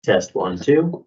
Test 1, 2.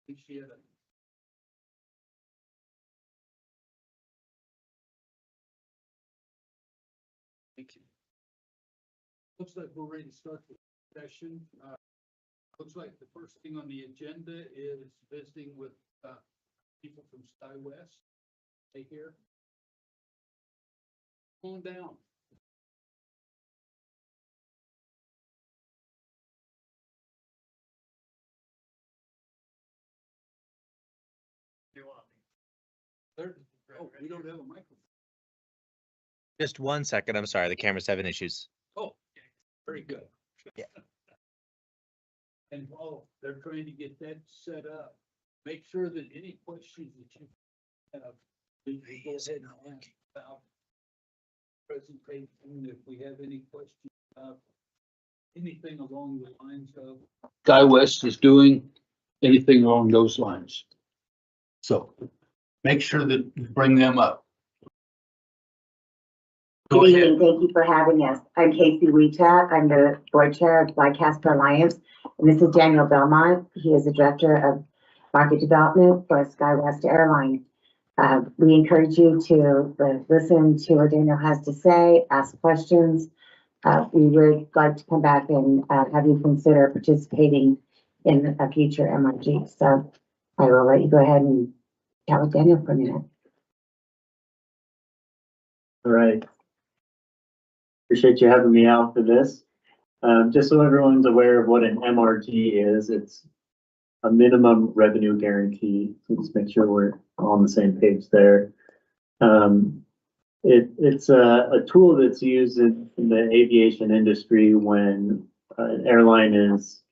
Appreciate it. Thank you. Looks like we're ready to start the session. Looks like the first thing on the agenda is visiting with people from SkyWest. Hey, here. Come on down. Oh, we don't have a microphone. Just 1 second. I'm sorry. The camera's having issues. Oh, very good. Yeah. And while they're trying to get that set up, make sure that any questions that you have, please go ahead and ask about presentation. If we have any questions about anything along the lines of SkyWest is doing, anything along those lines. So make sure that you bring them up. Go Good ahead. evening. Thank you for having us. I'm Casey Weta. I'm the board chair of the Casper Alliance. And this is Daniel Belmont. He is the director of market development for SkyWest Airlines. We encourage you to listen to what Daniel has to say, ask questions. We would like to come back and have you consider participating in a future MRG. So I will let you go ahead and chat with Daniel for a minute. All right. Appreciate you having me out for this. Just so everyone's aware of what an MRG is, it's a minimum revenue guarantee. So just make sure we're all on the same page there. It's a tool that's used in the aviation industry when an airline is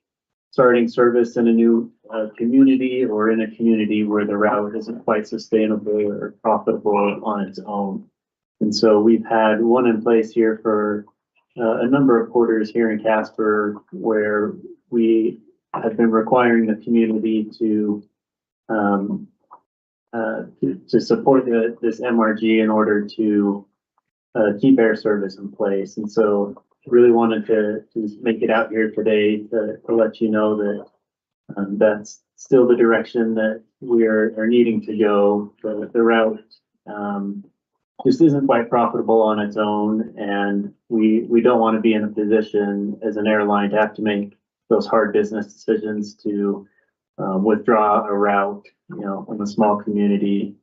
starting service in a new community or in a community where the route isn't quite sustainable or profitable on its own. And so we've had one in place here for a number of quarters here in Casper, where we have been requiring the community to support this MRG in order to keep air service in place. And so really wanted to make it out here today to let you know that that's still the direction that we are needing to go. The route just isn't quite profitable on its own, and we don't want to be in a position as an airline to have to make those hard business decisions to withdraw a route, from a small community.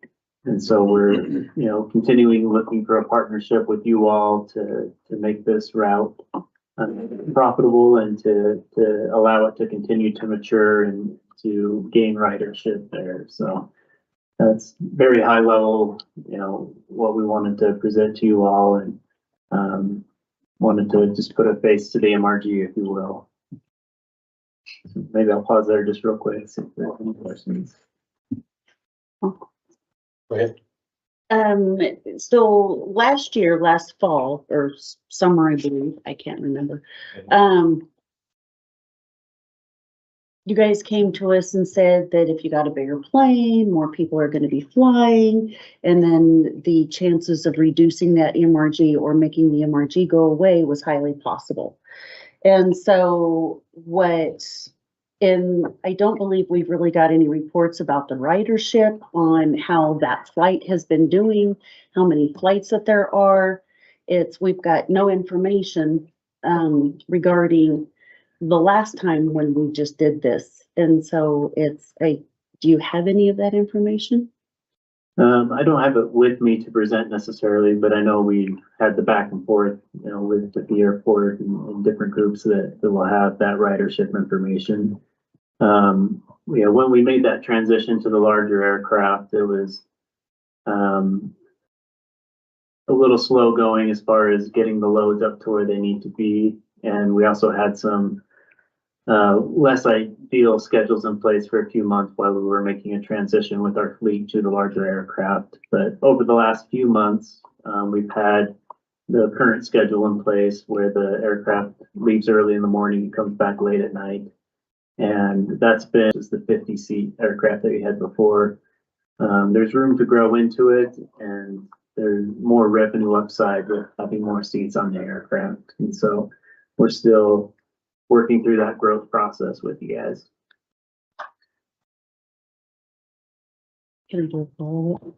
And so we're, continuing looking for a partnership with you all to make this route profitable and to allow it to continue to mature and to gain ridership there. So that's very high level, what we wanted to present to you all, and wanted to just put a face to the MRG, if you will. So maybe I'll pause there just real quick, see if there are any questions. Go ahead. So last fall or summer, I believe, I can't remember. You guys came to us and said that if you got a bigger plane, more people are going to be flying, and then the chances of reducing that MRG or making the MRG go away was highly possible. And so I don't believe we've really got any reports about the ridership on how that flight has been doing, how many flights that there are. We've got no information regarding the last time when we just did this. And so do you have any of that information? I don't have it with me to present necessarily, but I know we had the back and forth, with the airport and different groups that will have that ridership information. When we made that transition to the larger aircraft, it was a little slow going as far as getting the loads up to where they need to be. And we also had some less ideal schedules in place for a few months while we were making a transition with our fleet to the larger aircraft. But over the last few months, we've had the current schedule in place where the aircraft leaves early in the morning and comes back late at night. And that's been just the 50-seat aircraft that we had before. There's room to grow into it, and there's more revenue upside with having more seats on the aircraft. And so we're still working through that growth process with you guys. Can I do a follow-up?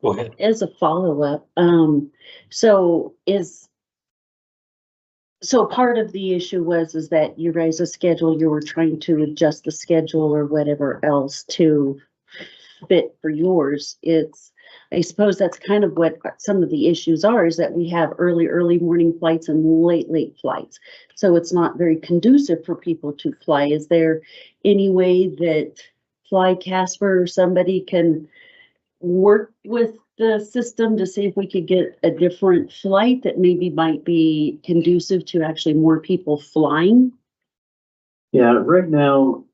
Go ahead. As a follow-up, so so part of the issue is that you guys' schedule, you were trying to adjust the schedule or whatever else to fit for yours. I suppose that's kind of what some of the issues are, is that we have early morning flights and late flights. So it's not very conducive for people to fly. Is there any way that Fly Casper or somebody can work with the system to see if we could get a different flight that maybe might be conducive to actually more people flying? Yeah, right now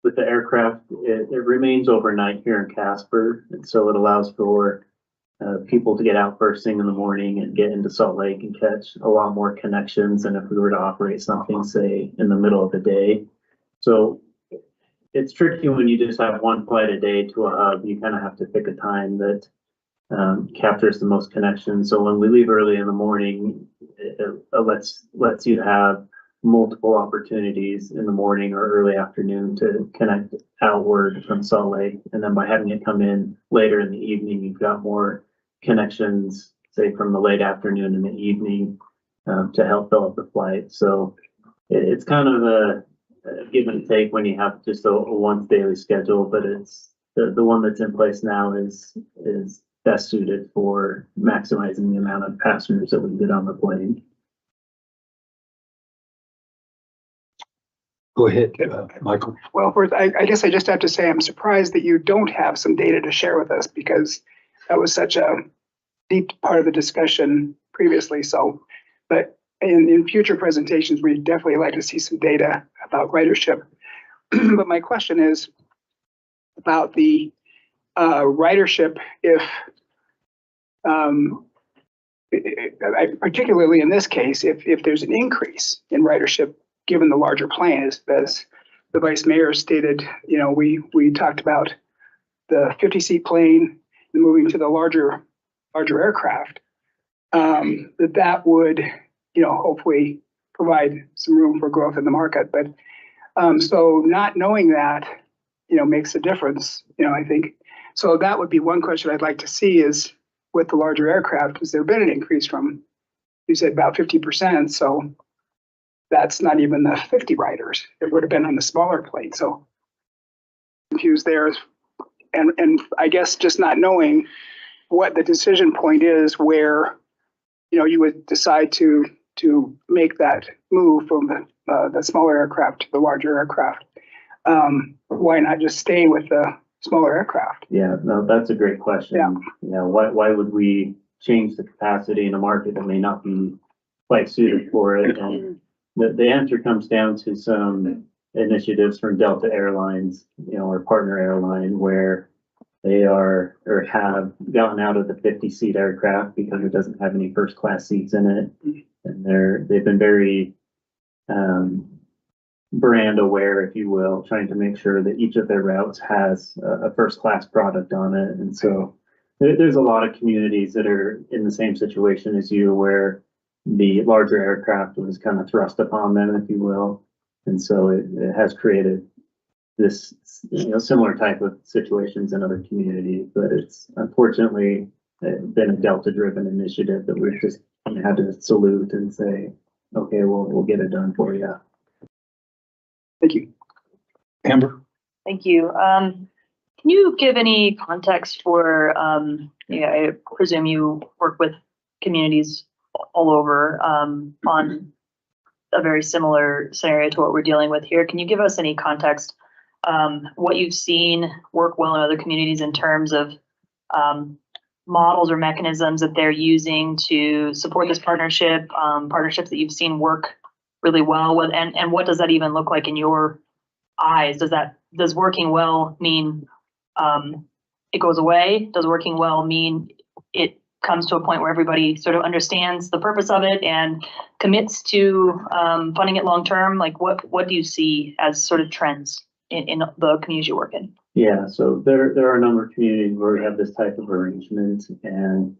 with the aircraft, it remains overnight here in Casper. And so it allows for people to get out first thing in the morning and get into Salt Lake and catch a lot more connections than if we were to operate something, say, in the middle of the day. So it's tricky when you just have one flight a day to a hub. You kind of have to pick a time that captures the most connections. So when we leave early in the morning, it lets you have multiple opportunities in the morning or early afternoon to connect outward from Salt Lake. And then by having it come in later in the evening, you've got more connections, say from the late afternoon and the evening, to help fill up the flight. So it's kind of a give and take when you have just a once daily schedule, but it's the one that's in place now is best suited for maximizing the amount of passengers that we get on the plane. Go ahead, Michael. Well, first, I guess I just have to say I'm surprised that you don't have some data to share with us, because that was such a deep part of the discussion previously. So, but in future presentations, we'd definitely like to see some data about ridership. But my question is about the ridership. Particularly in this case, if there's an increase in ridership given the larger plane, as the vice mayor stated, we talked about the 50-seat plane and moving to the larger aircraft, that would, hopefully provide some room for growth in the market. But so not knowing that, makes a difference, I think. So that would be one question I'd like to see is, with the larger aircraft, has there been an increase from, you said about 50%, so that's not even the 50 riders. It would have been on the smaller plane. So confused there. And I guess just not knowing what the decision point is where, you would decide to make that move from the smaller aircraft to the larger aircraft. Why not just stay with the smaller aircraft? Yeah, no, that's a great question. Yeah. Why would we change the capacity in a market that may not be quite suited for it? And the answer comes down to some initiatives from Delta Airlines, our partner airline, where they are or have gotten out of the 50-seat aircraft because it doesn't have any first class seats in it. And they've been very brand aware, if you will, trying to make sure that each of their routes has a first class product on it. And so there's a lot of communities that are in the same situation as you, where the larger aircraft was kind of thrust upon them, if you will. And so it has created this, similar type of situations in other communities, but it's unfortunately been a Delta driven initiative that we've just had to salute and say, okay, we'll get it done for you. Thank you. Amber? Thank you. Can you give any context for, I presume you work with communities all over on a very similar scenario to what we're dealing with here. Can you give us any context, what you've seen work well in other communities in terms of models or mechanisms that they're using to support this partnership, partnerships that you've seen work really well with, and what does that even look like in your eyes? Does working well mean it goes away? Does working well mean it comes to a point where everybody sort of understands the purpose of it and commits to funding it long term? Like what do you see as sort of trends in the communities you work in? Yeah, so there are a number of communities where we have this type of arrangement, and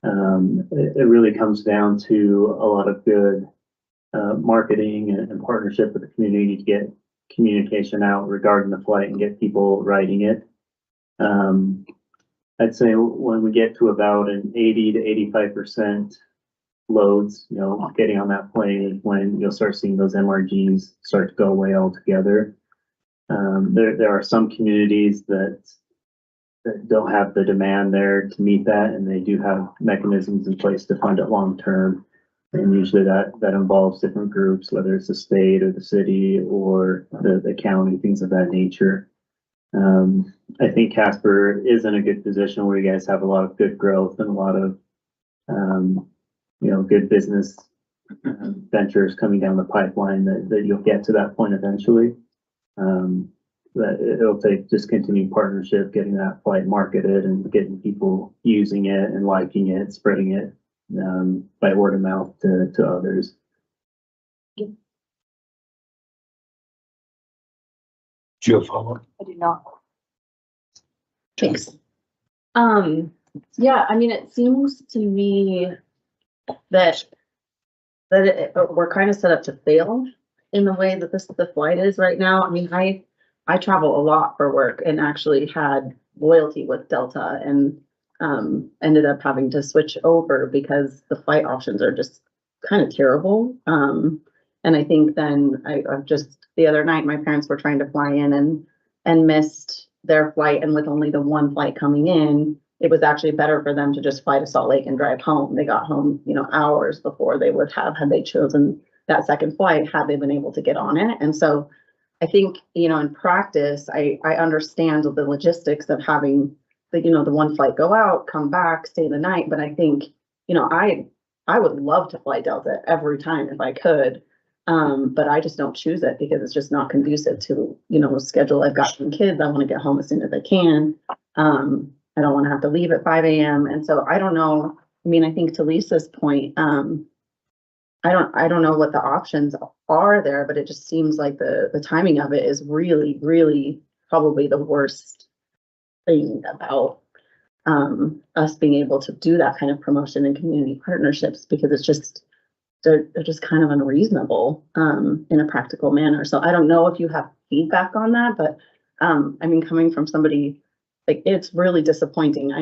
it really comes down to a lot of good marketing and partnership with the community to get communication out regarding the flight and get people writing it. I'd say when we get to about an 80 to 85% loads, getting on that plane is when you'll start seeing those MRGs start to go away altogether. There are some communities that don't have the demand there to meet that, and they do have mechanisms in place to fund it long term. And usually that involves different groups, whether it's the state or the city or the county, things of that nature. I think Casper is in a good position where you guys have a lot of good growth and a lot of, good business ventures coming down the pipeline that you'll get to that point eventually. That it'll take just continued partnership, getting that flight marketed and getting people using it and liking it, spreading it by word of mouth to others. Do you have a follow-up? I do not. Thanks. Yeah, I mean, it seems to me that we're kind of set up to fail in the way that the flight is right now. I mean, I travel a lot for work and actually had loyalty with Delta and ended up having to switch over because the flight options are just kind of terrible. And I think then I've just the other night my parents were trying to fly in and missed their flight, and with only the one flight coming in, it was actually better for them to just fly to Salt Lake and drive home. They got home, hours before they would have had they chosen that second flight, had they been able to get on it. And so I think, in practice, I understand the logistics of having the one flight go out, come back, stay the night. But I think, I would love to fly Delta every time if I could. But I just don't choose it because it's just not conducive to, a schedule. I've got some kids. I want to get home as soon as I can. I don't want to have to leave at 5 a.m. And so I don't know. I mean, I think to Lisa's point, I don't know what the options are there, but it just seems like the timing of it is really, really probably the worst thing about us being able to do that kind of promotion and community partnerships, because it's just they're just kind of unreasonable in a practical manner. So I don't know if you have feedback on that, but I mean, coming from somebody, like, it's really disappointing.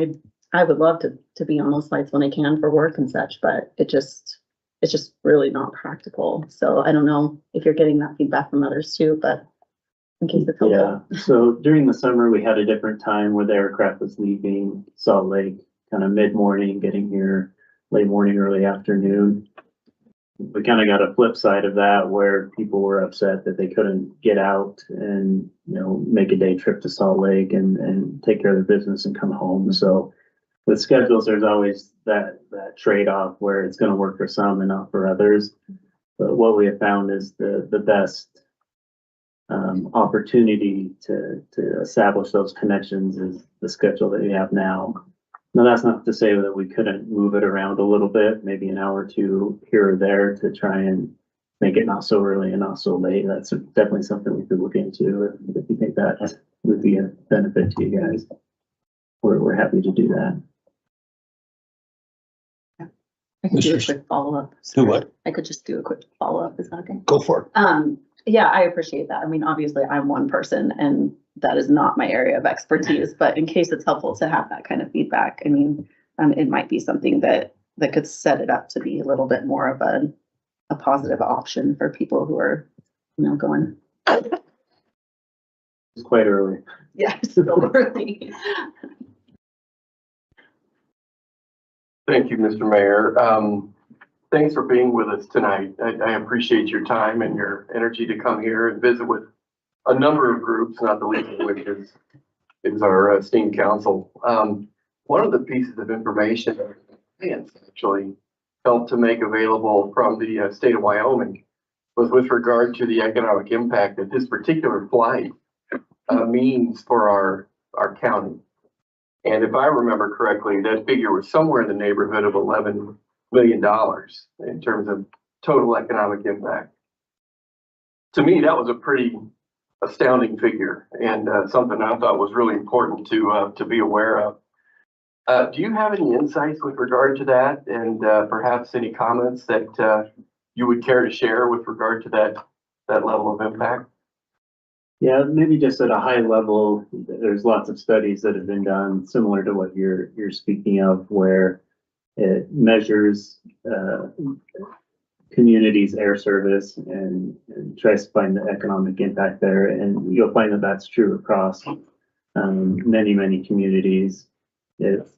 I would love to be on those flights when I can for work and such, but it's just really not practical. So I don't know if you're getting that feedback from others too, but in case it's helpful. Yeah, so during the summer, we had a different time where the aircraft was leaving Salt Lake, kind of mid-morning, getting here late morning, early afternoon. We kind of got a flip side of that where people were upset that they couldn't get out and, make a day trip to Salt Lake and take care of their business and come home. So with schedules, there's always that trade-off where it's going to work for some and not for others. But what we have found is the best opportunity to establish those connections is the schedule that we have now. Now, that's not to say that we couldn't move it around a little bit, maybe an hour or two here or there to try and make it not so early and not so late. That's definitely something we could look into if you think that would be a benefit to you guys. We're happy to do that. I could do a quick follow-up. Do what? I could just do a quick follow-up. Is that okay? Go for it. Yeah, I appreciate that. I mean, obviously I'm one person and that is not my area of expertise, but in case it's helpful to have that kind of feedback, I mean, it might be something that could set it up to be a little bit more of a positive option for people who are, going. It's quite early. Yeah, it's so early. Thank you, Mr. Mayor. Thanks for being with us tonight. I appreciate your time and your energy to come here and visit with a number of groups, not the least of which is our esteemed council. One of the pieces of information that actually helped to make available from the state of Wyoming was with regard to the economic impact that this particular flight means for our county. And if I remember correctly, that figure was somewhere in the neighborhood of $11 million in terms of total economic impact. To me, that was a pretty astounding figure and something I thought was really important to be aware of. Do you have any insights with regard to that, and perhaps any comments that you would care to share with regard to that level of impact? Yeah, maybe just at a high level, there's lots of studies that have been done similar to what you're speaking of, where it measures communities' air service and tries to find the economic impact there. And you'll find that that's true across many communities. It's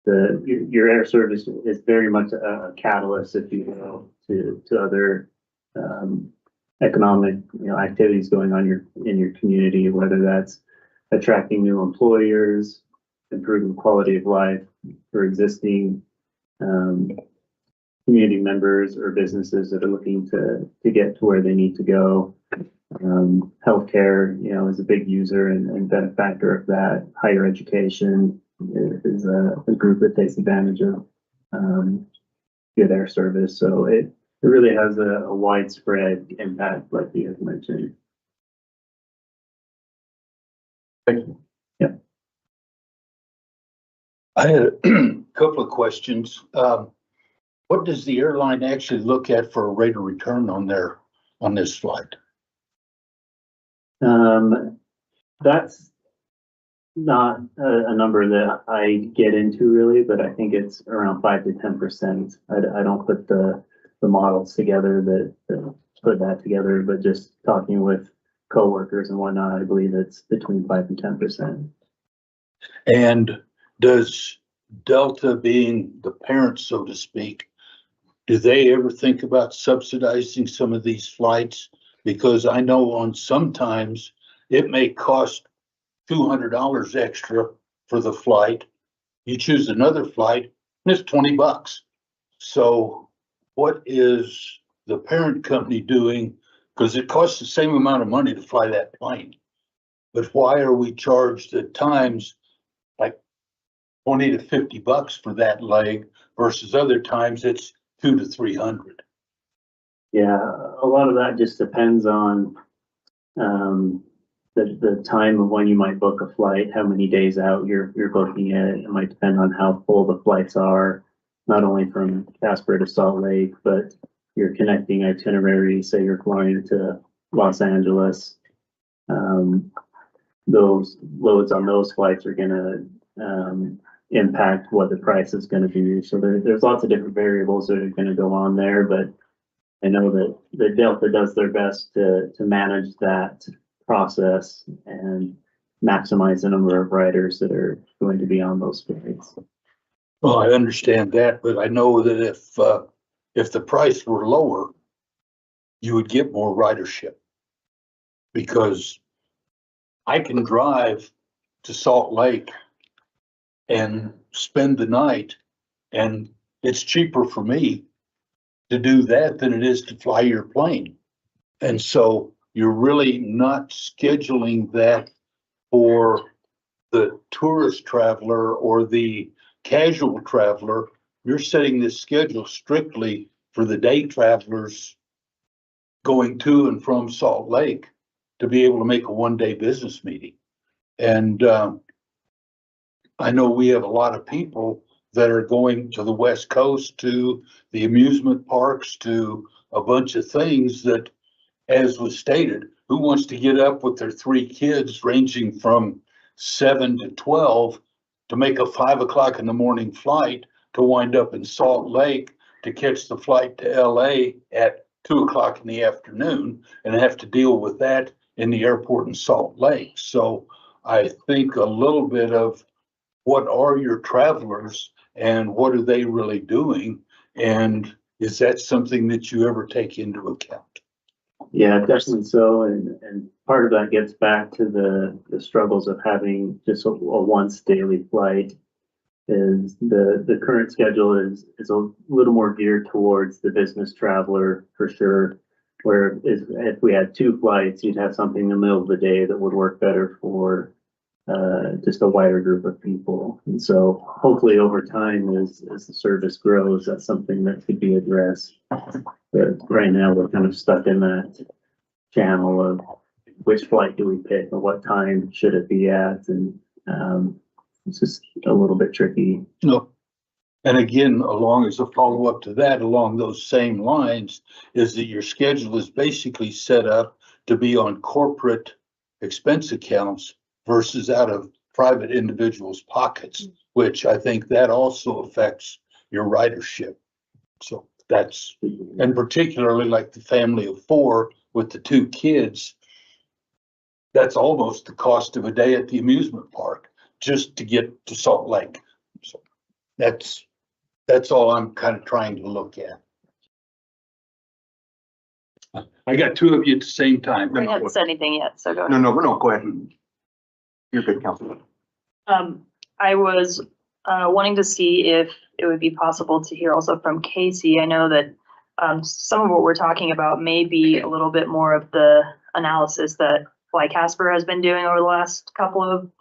your air service is very much a catalyst, if you will, to other economic, activities going on in your community, whether that's attracting new employers, improving quality of life for existing community members or businesses that are looking to get to where they need to go. Healthcare, is a big user and benefactor of that. Higher education is a group that takes advantage of good air service. So it really has a widespread impact, like you have mentioned. Thank you. Yeah. I had a couple of questions. What does the airline actually look at for a rate of return on this flight? That's not a number that I get into really, but I think it's around 5 to 10%. I don't put the models together that put that together, but just talking with coworkers and whatnot, I believe it's between 5 and 10%. And does Delta, being the parent, so to speak, do they ever think about subsidizing some of these flights? Because I know on sometimes it may cost $200 extra for the flight. You choose another flight and it's $20. So what is the parent company doing? Because it costs the same amount of money to fly that plane. But why are we charged at times like 20 to 50 bucks for that leg versus other times it's 200 to 300? Yeah, a lot of that just depends on the time of when you might book a flight, how many days out you're booking it. It might depend on how full the flights are, not only from Casper to Salt Lake, but your connecting itinerary. Say you're flying to Los Angeles. Those loads on those flights are gonna impact what the price is gonna be. So there's lots of different variables that are gonna go on there, but I know that Delta does their best to manage that process and maximize the number of riders that are going to be on those flights. Well, I understand that, but I know that if the price were lower, you would get more ridership. Because I can drive to Salt Lake and spend the night, and it's cheaper for me to do that than it is to fly your plane. And so you're really not scheduling that for the tourist traveler or the casual traveler. You're setting this schedule strictly for the day travelers going to and from Salt Lake to be able to make a one-day business meeting. And I know we have a lot of people that are going to the West Coast, to the amusement parks, to a bunch of things that, as was stated, who wants to get up with their 3 kids ranging from 7 to 12 to make a 5 o'clock in the morning flight to wind up in Salt Lake to catch the flight to LA at 2 o'clock in the afternoon and have to deal with that in the airport in Salt Lake. So I think a little bit of what are your travelers and what are they really doing? And is that something that you ever take into account? Yeah, definitely so. And part of that gets back to the struggles of having just a once daily flight. Is the current schedule is a little more geared towards the business traveler for sure. Where if we had 2 flights, you'd have something in the middle of the day that would work better for just a wider group of people. And so hopefully over time, as the service grows, that's something that could be addressed. But right now we're kind of stuck in that channel of which flight do we pick and what time should it be at, and it's just a little bit tricky. No. And again, along as a follow-up to that, along those same lines, is that your schedule is basically set up to be on corporate expense accounts versus out of private individuals' pockets, which I think that also affects your ridership. So that's, and particularly like the family of 4 with the 2 kids, that's almost the cost of a day at the amusement park just to get to Salt Lake. So that's all I'm kind of trying to look at. I got 2 of you at the same time. I haven't said anything yet, so go ahead. No, go ahead. You're good, Councilman. I was wanting to see if it would be possible to hear also from Casey. I know that some of what we're talking about may be a little bit more of the analysis that Casper has been doing over the last couple of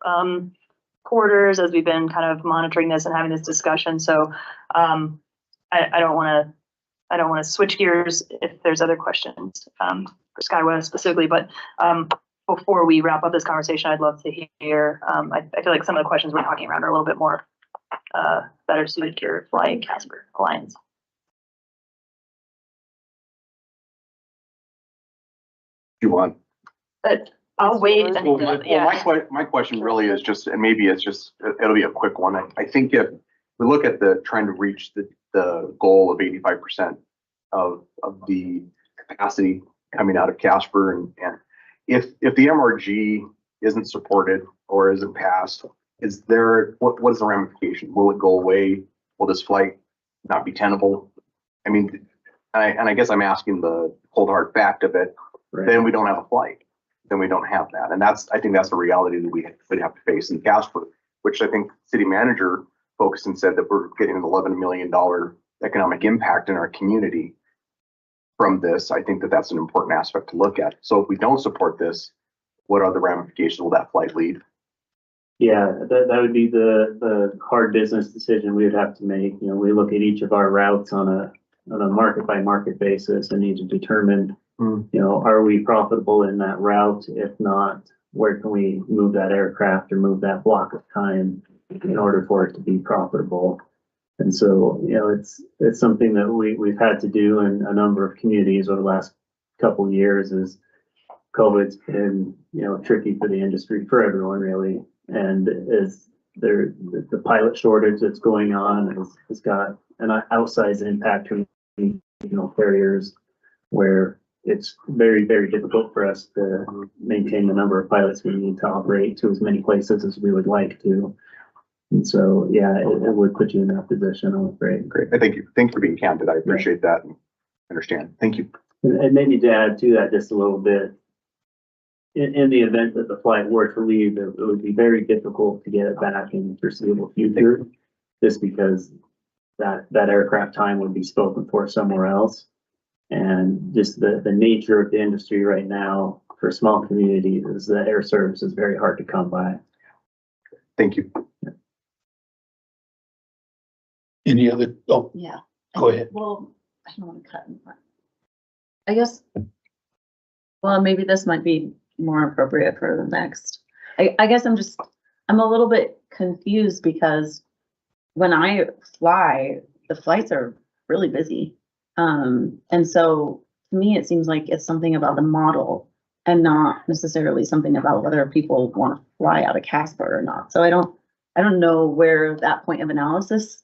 quarters as we've been kind of monitoring this and having this discussion. So I don't want to switch gears if there's other questions for SkyWest specifically, but before we wrap up this conversation, I'd love to hear, I feel like some of the questions we're talking around are a little bit more better suited to your Flying Casper Alliance. You want? I'll wait. My question really is just, and maybe it's just, it'll be a quick one. I think if we look at trying to reach the goal of 85% of the capacity coming out of Casper, and if the MRG isn't supported or isn't passed, is there, what is the ramification? Will it go away? Will this flight not be tenable? I mean, and I guess I'm asking the cold hard fact of it, Right. Then we don't have a flight. Then we don't have that. And I think that's the reality that we would have to face in Casper, which I think city manager focused and said that we're getting an $11 million economic impact in our community from this. I think that that's an important aspect to look at. So if we don't support this, what are the ramifications? Will that flight leave? Yeah, that would be the hard business decision we would have to make. You know, we look at each of our routes on a market by market basis and need to determine, you know, are we profitable in that route? If not, where can we move that aircraft or move that block of time in order for it to be profitable? And so, you know, it's something that we've had to do in a number of communities over the last couple of years. Is COVID's been, you know, tricky for the industry, for everyone really. And the pilot shortage that's going on has got an outsized impact on regional carriers, where it's very, very difficult for us to maintain the number of pilots we need to operate to as many places as we would like to. And so, yeah, it would put you in that position, I'm afraid. Great. Thank you. Thanks for being candid. I appreciate that and understand. Thank you. And maybe to add to that just a little bit, in the event that the flight were to leave, it would be very difficult to get it back in the foreseeable future, just because that aircraft time would be spoken for somewhere else. And just the nature of the industry right now for small communities is that air service is very hard to come by. Thank you. Any other, oh, Yeah. go ahead. Well, I don't want to cut in front. I guess, well, maybe this might be more appropriate for the next. I guess I'm a little bit confused because when I fly, the flights are really busy. And so to me, it seems like it's something about the model and not necessarily something about whether people want to fly out of Casper or not. So I don't know where that point of analysis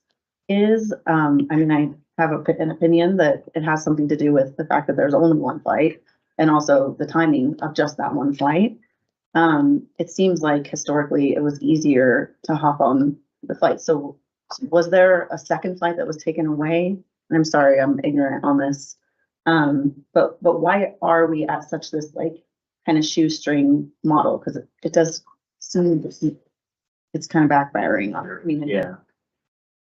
is. I mean, I have an opinion that it has something to do with the fact that there's only one flight and also the timing of just that one flight. It seems like historically it was easier to hop on the flight. So was there a second flight that was taken away? And I'm sorry, I'm ignorant on this. But why are we at such this like kind of shoestring model? Because it does seem it's kind of backfiring on me. Yeah.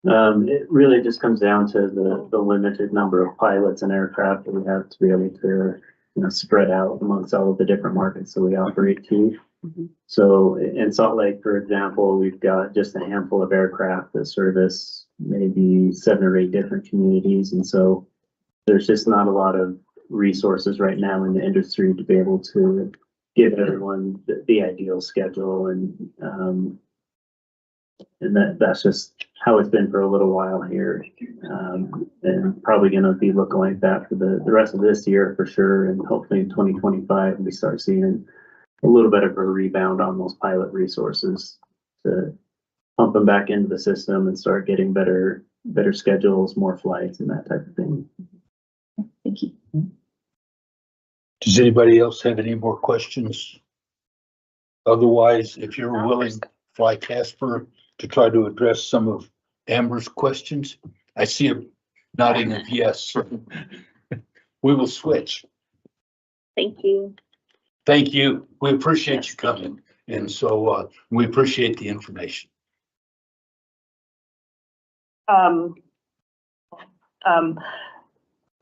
It really just comes down to the limited number of pilots and aircraft that we have to be able to, you know, spread out amongst all of the different markets that we operate to. Mm-hmm. So in Salt Lake, for example, we've got just a handful of aircraft that service maybe 7 or 8 different communities. And so there's just not a lot of resources right now in the industry to be able to give everyone the ideal schedule. And that's just how it's been for a little while here. And probably going to be looking like that for the rest of this year for sure. And hopefully in 2025, we start seeing a little bit of a rebound on those pilot resources to pump them back into the system and start getting better schedules, more flights and that type of thing. Thank you. Does anybody else have any more questions? Otherwise, if you're willing, fly Casper to try to address some of Amber's questions. I see him nodding of yes. We will switch. Thank you. Thank you. We appreciate you coming. And so we appreciate the information.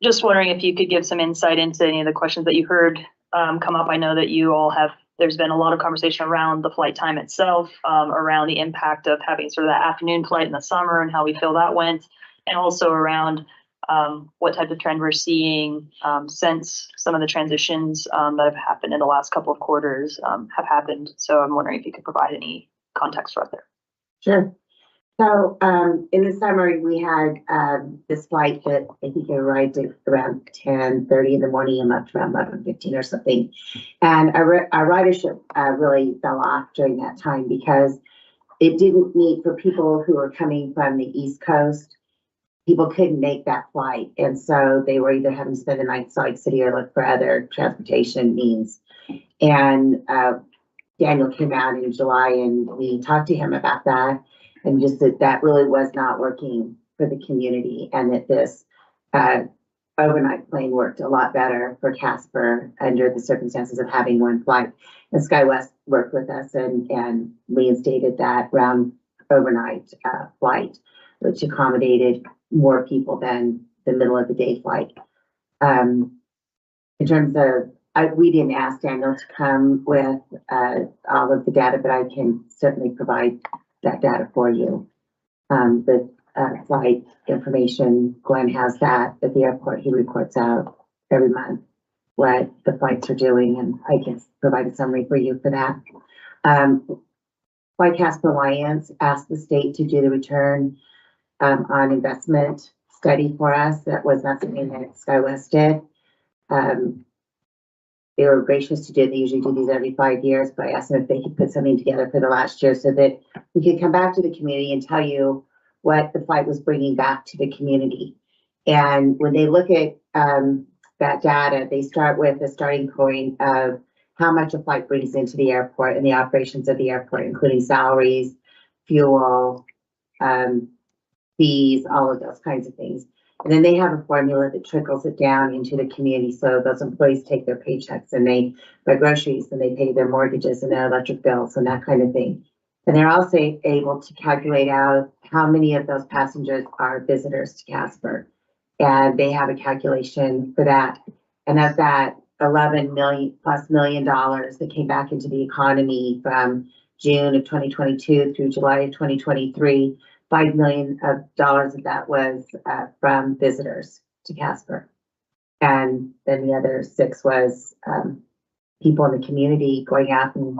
Just wondering if you could give some insight into any of the questions that you heard come up. I know that you all have, there's been a lot of conversation around the flight time itself, around the impact of having sort of that afternoon flight in the summer and how we feel that went, and also around what type of trend we're seeing since some of the transitions that have happened in the last couple of quarters have happened. So I'm wondering if you could provide any context for us there. Sure. So in the summer, we had this flight that I think arrived at around 10:30 in the morning and left around 11:15 or something. And our ridership really fell off during that time because it didn't meet for people who were coming from the East Coast. People couldn't make that flight. And so they were either having to spend the night in Salt Lake City or look for other transportation means. And Daniel came out in July and we talked to him about that. And just that really was not working for the community, and that this overnight plane worked a lot better for Casper under the circumstances of having one flight. And SkyWest worked with us and reinstated that round overnight flight, which accommodated more people than the middle of the day flight. In terms of, we didn't ask Daniel to come with all of the data, but I can certainly provide that data for you. The flight information, Glenn has that at the airport. He reports out every month what the flights are doing, and I can provide a summary for you for that. Flight Casper Alliance asked the state to do the return on investment study for us. That was not something that SkyWest did. They were gracious to do it. They usually do these every 5 years, but I asked them if they could put something together for the last year so that we could come back to the community and tell you what the flight was bringing back to the community. And when they look at that data, they start with a starting point of how much a flight brings into the airport and the operations of the airport, including salaries, fuel, fees, all of those kinds of things. And then they have a formula that trickles it down into the community. So those employees take their paychecks and they buy groceries and they pay their mortgages and their electric bills and that kind of thing. And they're also able to calculate out how many of those passengers are visitors to Casper. And they have a calculation for that. And of that $11 million+ that came back into the economy from June of 2022 through July of 2023, $5 million of that was from visitors to Casper. And then the other 6 was people in the community going out and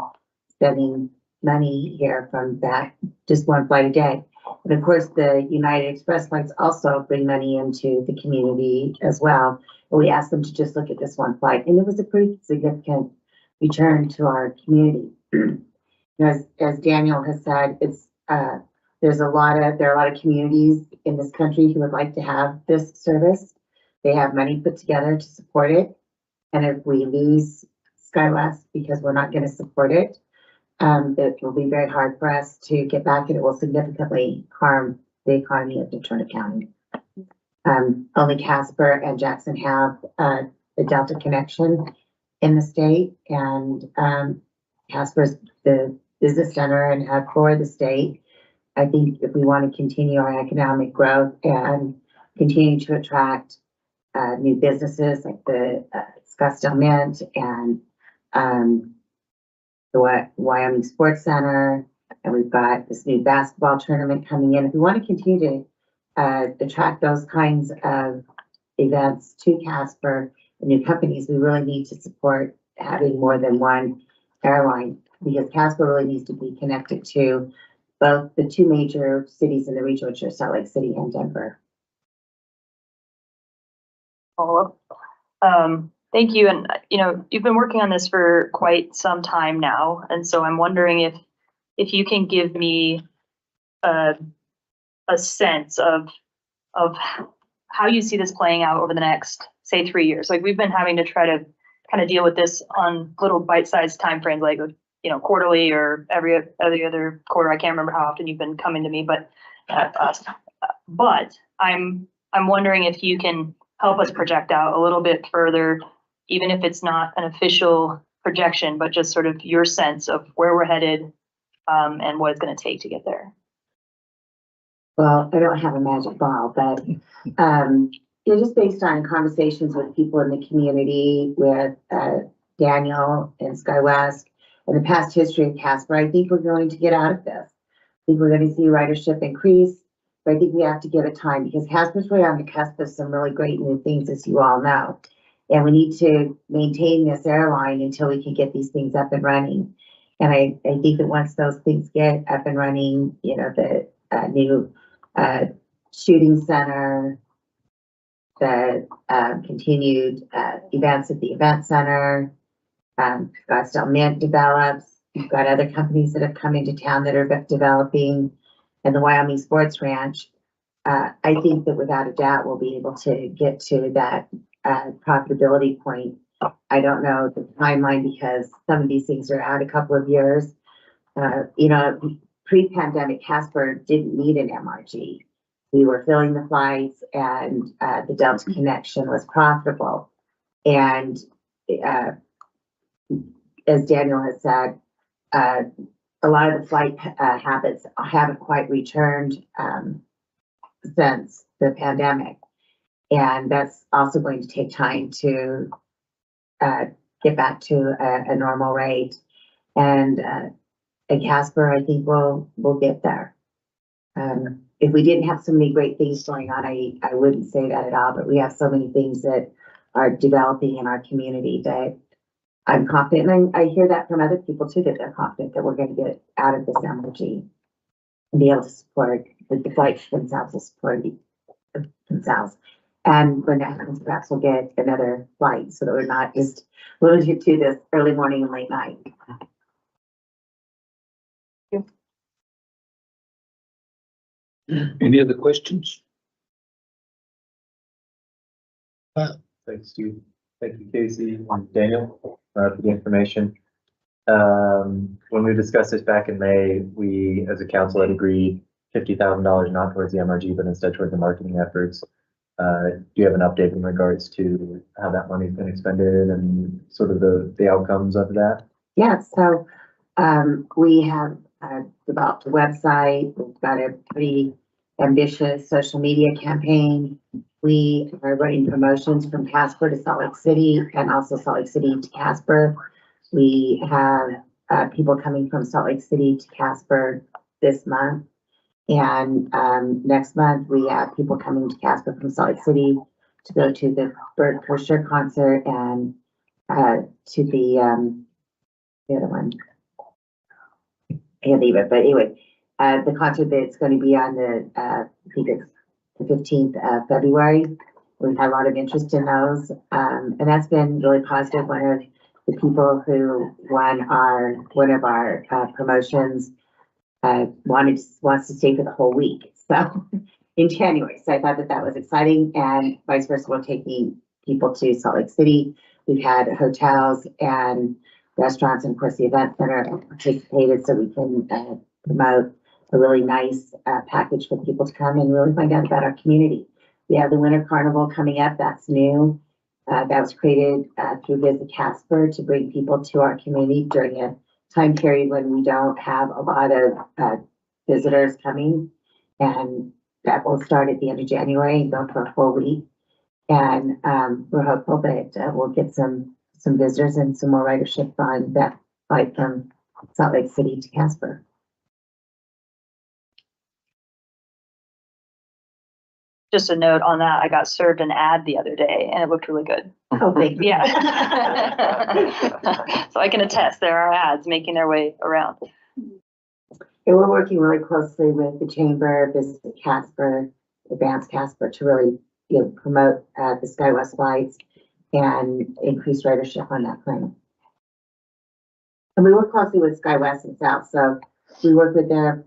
spending money here from that, just one flight a day. And of course, the United Express flights also bring money into the community as well. And we asked them to just look at this one flight, and it was a pretty significant return to our community. As Daniel has said, it's there are a lot of communities in this country who would like to have this service. They have money put together to support it. And if we lose SkyWest because we're not going to support it, it will be very hard for us to get back, and it will significantly harm the economy of Ventura County. Only Casper and Jackson have the Delta connection in the state, and Casper's the business center and hub for the state. I think if we want to continue our economic growth and continue to attract new businesses like the Scottsdale Mint and the Wyoming Sports Center, and we've got this new basketball tournament coming in. If we want to continue to attract those kinds of events to Casper and new companies, we really need to support having more than one airline, because Casper really needs to be connected to both the 2 major cities in the region, which are Salt Lake City and Denver. Follow up. Thank you. And, you've been working on this for quite some time now. And so I'm wondering if you can give me a sense of how you see this playing out over the next, say, 3 years. Like, we've been having to try to kind of deal with this on little bite-sized timeframes, like, quarterly or every other quarter. I can't remember how often you've been coming to me, but I'm wondering if you can help us project out a little bit further, even if it's not an official projection, but just sort of your sense of where we're headed, and what it's going to take to get there. Well, I don't have a magic ball, but, just based on conversations with people in the community, with, Daniel and SkyWest, and the past history of Casper, I think we're going to get out of this. I think we're going to see ridership increase, but I think we have to give it time because Casper's right on the cusp of some really great new things, as you all know. And we need to maintain this airline until we can get these things up and running. And I think that once those things get up and running, the new shooting center, the continued events at the event center, Scottsdale Mint develops. You've got other companies that have come into town that are developing, and the Wyoming Sports Ranch. I think that without a doubt, we'll be able to get to that profitability point. I don't know the timeline because some of these things are out a couple of years. Pre-pandemic, Casper didn't need an MRG. We were filling the flights and the Delta connection was profitable. And as Daniel has said, a lot of the flight habits haven't quite returned since the pandemic. And that's also going to take time to get back to a normal rate. And at Casper, I think we'll get there. If we didn't have so many great things going on, I wouldn't say that at all, but we have so many things that are developing in our community that I'm confident, and I hear that from other people too, that they're confident that we're going to get out of this MRG and be able to support the flights themselves, will support themselves. And when that happens, perhaps we'll get another flight so that we're not just limited to this early morning and late night. Any other questions? Thanks, Steve. Thank you, Casey and Daniel, for the information. When we discussed this back in May, we, as a council, had agreed $50,000 not towards the MRG, but instead towards the marketing efforts. Do you have an update in regards to how that money's been expended and sort of the outcomes of that? Yeah, so we have developed a website. We've got a pretty ambitious social media campaign. We are running promotions from Casper to Salt Lake City and also Salt Lake City to Casper. We have people coming from Salt Lake City to Casper this month. And next month, we have people coming to Casper from Salt Lake City to go to the Bert Kreischer concert and to the other one. I can't leave it, but anyway, the concert that's going to be on the, I think it's the 15th of February. We've had a lot of interest in those, and that's been really positive. One of the people who won one of our promotions wants to stay for the whole week, so in January. So I thought that was exciting, and vice versa, we're taking people to Salt Lake City. We've had hotels and restaurants, and of course the event center participated, so we can promote a really nice package for people to come and really find out about our community. We have the Winter Carnival coming up. That's new. That was created through Visit Casper to bring people to our community during a time period when we don't have a lot of visitors coming. And that will start at the end of January and go for a full week. And we're hopeful that we'll get some visitors and some more ridership on that flight from Salt Lake City to Casper. Just a note on that, I got served an ad the other day and it looked really good. Oh, thank you. Yeah. So I can attest there are ads making their way around. And we're working really closely with the Chamber, Visit Casper, Advanced Casper to really promote the SkyWest flights. and increase ridership on that plan. And we work closely with SkyWest and South, so we work with their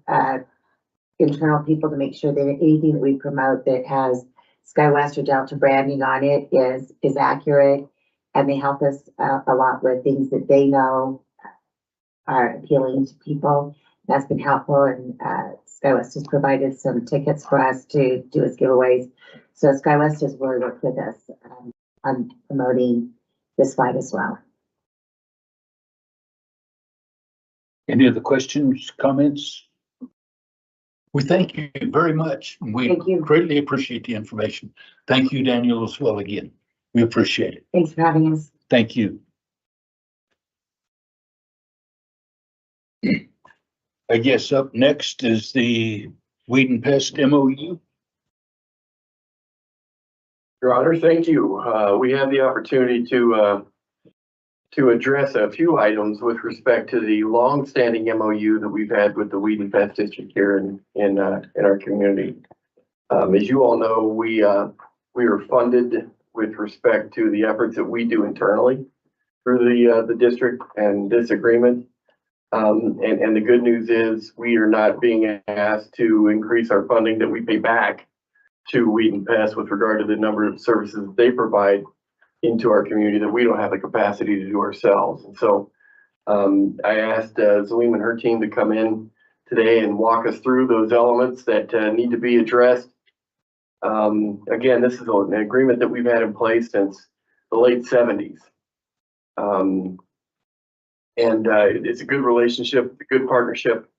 internal people to make sure that anything that we promote that has SkyWest or Delta branding on it is accurate, and they help us a lot with things that they know are appealing to people. That's been helpful, and SkyWest has provided some tickets for us to do as giveaways. So SkyWest has really worked with us on promoting this flight as well. Any other questions, comments? We thank you very much. We Thank you. greatly appreciate the information. Thank you, Daniel, as well again. We appreciate it. Thanks for having us. Thank you. I guess up next is the Weed and Pest MOU. Your Honor, thank you. We have the opportunity to address a few items with respect to the long-standing MOU that we've had with the Weed and Pest District here in our community. As you all know, we are funded with respect to the efforts that we do internally through the district and this agreement. And the good news is we are not being asked to increase our funding that we pay back to Weed and Pest with regard to the number of services that they provide into our community that we don't have the capacity to do ourselves. And so I asked Zalima and her team to come in today and walk us through those elements that need to be addressed. Again, this is an agreement that we've had in place since the late 70s. It's a good relationship, a good partnership.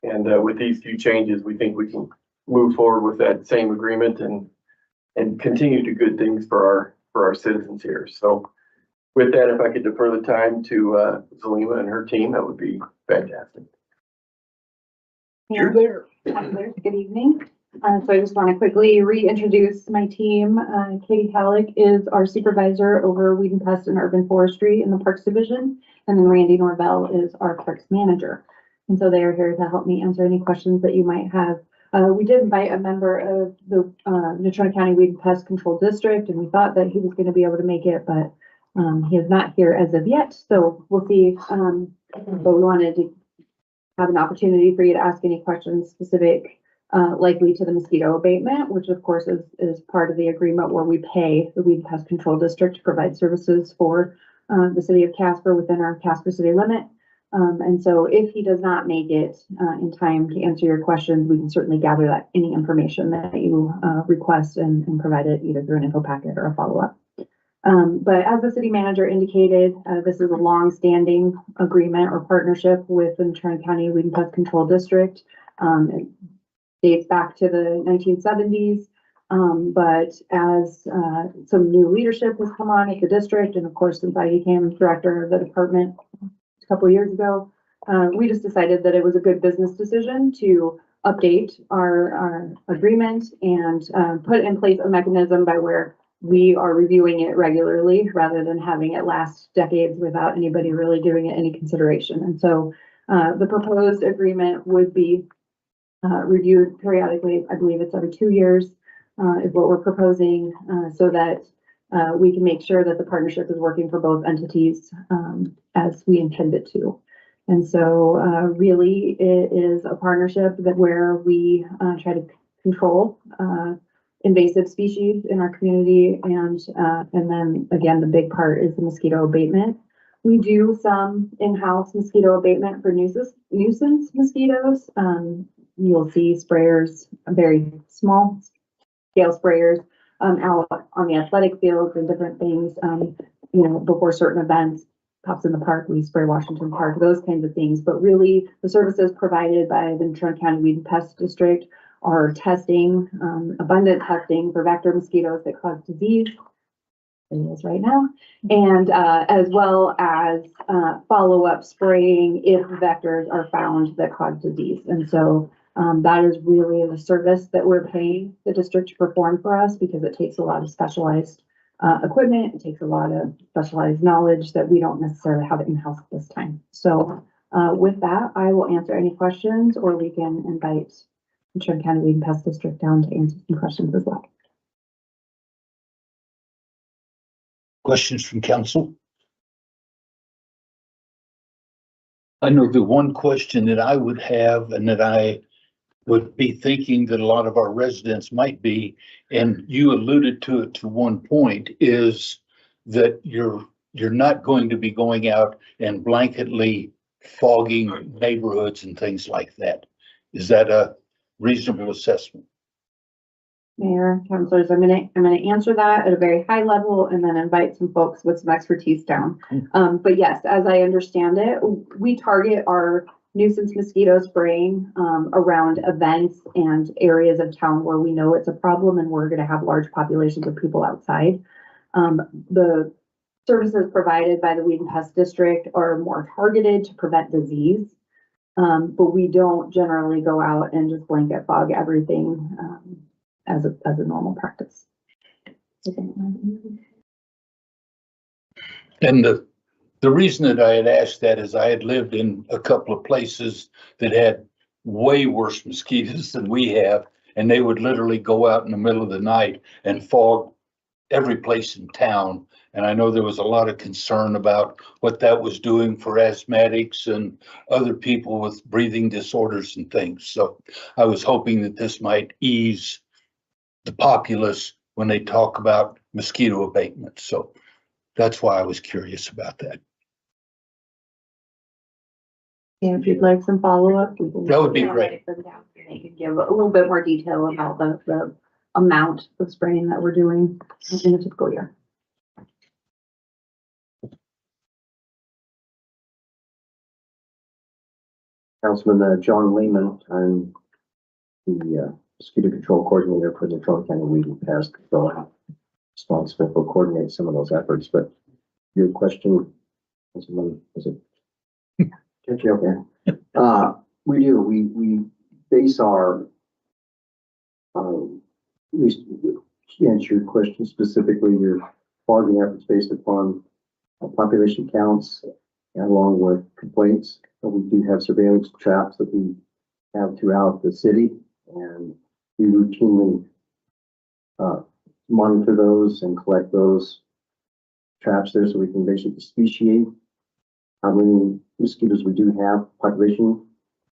And with these few changes, we think we can move forward with that same agreement and continue to do good things for our citizens here. So with that, if I could defer the time to Zalima and her team, that would be fantastic. You're there. Good evening. So I just want to quickly reintroduce my team. Katie Halleck is our supervisor over Weed and Pest and Urban Forestry in the Parks Division. And then Randy Norvell is our Parks Manager. And so they are here to help me answer any questions that you might have. We did invite a member of the Natrona County Weed and Pest Control District, and we thought that he was going to be able to make it, but he is not here as of yet. So we'll see. But we wanted to have an opportunity for you to ask any questions specific, likely to the mosquito abatement, which of course is part of the agreement where we pay the Weed and Pest Control District to provide services for the city of Casper within our Casper city limit. And so if he does not make it in time to answer your questions, we can certainly gather that any information that you request and provide it either through an info packet or a follow-up. But as the city manager indicated, this is a long-standing agreement or partnership with the Natrona County Weed and Pest Control District. It dates back to the 1970s. But as some new leadership has come on at the district, and of course, since I became director of the department a couple of years ago, we just decided that it was a good business decision to update our agreement and put in place a mechanism by where we are reviewing it regularly rather than having it last decades without anybody really giving it any consideration. And so the proposed agreement would be reviewed periodically. I believe it's every 2 years is what we're proposing, so that we can make sure that the partnership is working for both entities as we intend it to. And so really it is a partnership that where we try to control invasive species in our community. And then again, the big part is the mosquito abatement. We do some in-house mosquito abatement for nuisance mosquitoes. You'll see sprayers, very small scale sprayers out on the athletic fields and different things, before certain events, Pops in the Park, we spray Washington Park, those kinds of things. But really the services provided by the Natrona County Weed and Pest District are testing, abundant testing for vector mosquitoes that cause disease. It is right now. And as well as follow-up spraying if vectors are found that cause disease. And so that is really the service that we're paying the district to perform for us, because it takes a lot of specialized equipment. It takes a lot of specialized knowledge that we don't necessarily have in-house at this time. So with that, I will answer any questions, or we can invite the Natrona County Weed and Pest District down to answer some questions as well. Questions from council? I know the one question that I would have and that I would be thinking that a lot of our residents might be, and you alluded to it to one point, is that you're not going to be going out and blanketly fogging neighborhoods and things like that. Is that a reasonable assessment? Mayor, councilors, I'm gonna answer that at a very high level and then invite some folks with some expertise down. But yes, as I understand it, we target our nuisance mosquito spraying around events and areas of town where we know it's a problem and we're gonna have large populations of people outside. The services provided by the Weed and Pest District are more targeted to prevent disease. But we don't generally go out and just blanket fog everything as a normal practice. And the reason that I had asked that is I had lived in a couple of places that had way worse mosquitoes than we have, and they would literally go out in the middle of the night and fog every place in town. And I know there was a lot of concern about what that was doing for asthmatics and other people with breathing disorders and things. So I was hoping that this might ease the populace when they talk about mosquito abatement. So that's why I was curious about that. And if you'd like some follow-up, That would be great. They can give a little bit more detail about the amount of spraying that we're doing in a typical year. Councilman John Lehman, I'm the mosquito control coordinator for the Trumbull County Weed and Pest, so I'm responsible for coordinating some of those efforts. But your question, was it? Okay. We do. We base our to answer your question specifically, your fogging efforts based upon population counts along with complaints. We do have surveillance traps that we have throughout the city, and we routinely monitor those and collect those traps there so we can basically speciate how many mosquitoes we do have, population,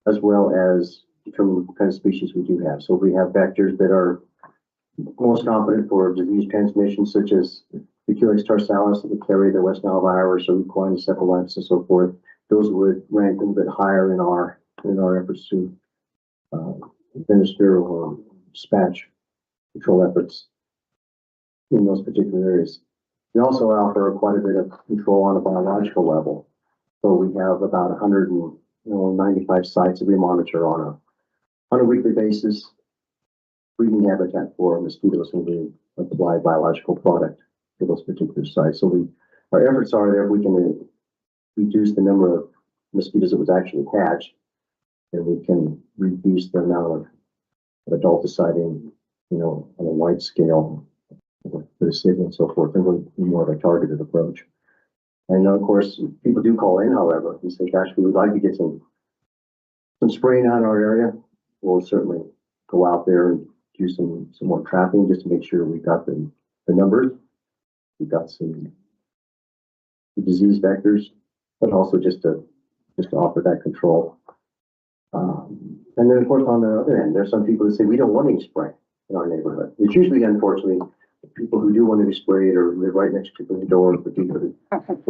as well as determine what kind of species we do have. So we have vectors that are most competent for disease transmission, such as the Culex tarsalis that would carry the West Nile virus or equine encephalitis and so forth. Those would rank a little bit higher in our efforts to administer or dispatch control efforts in those particular areas. We also offer quite a bit of control on a biological level. So we have about 195 sites that we monitor on a weekly basis, breeding habitat for mosquitoes, and we apply biological product to those particular sites. So our efforts are there. We can reduce the number of mosquitoes that was actually hatched, and we can reduce the amount of adulticiding, on a wide scale for the city and so forth, and we're more of a targeted approach. And of course, people do call in, however, and say, gosh, we would like to get some spraying out in our area. We'll certainly go out there and do some more trapping just to make sure we've got the numbers. We've got some disease vectors, but also just to offer that control. And then of course, on the other end, there's some people that say we don't want any spray in our neighborhood. It's usually, unfortunately, the people who do want to be sprayed or live right next to the door of the people who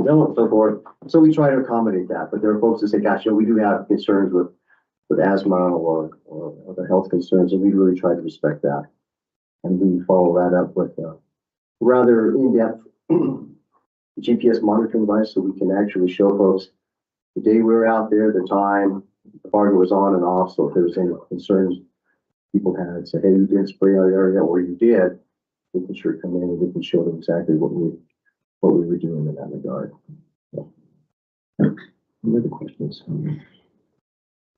don't and so forth. So we try to accommodate that. But there are folks that say, gosh, we do have concerns with asthma or other health concerns, and we really try to respect that. And we follow that up with a rather in-depth GPS monitoring device, so we can actually show folks the day we were out there, the time, the fog was on and off. So if there was any concerns people had, say, hey, you didn't spray our area, or you did, we can sure come in and we can show them exactly what we were doing in that regard. So, any other questions?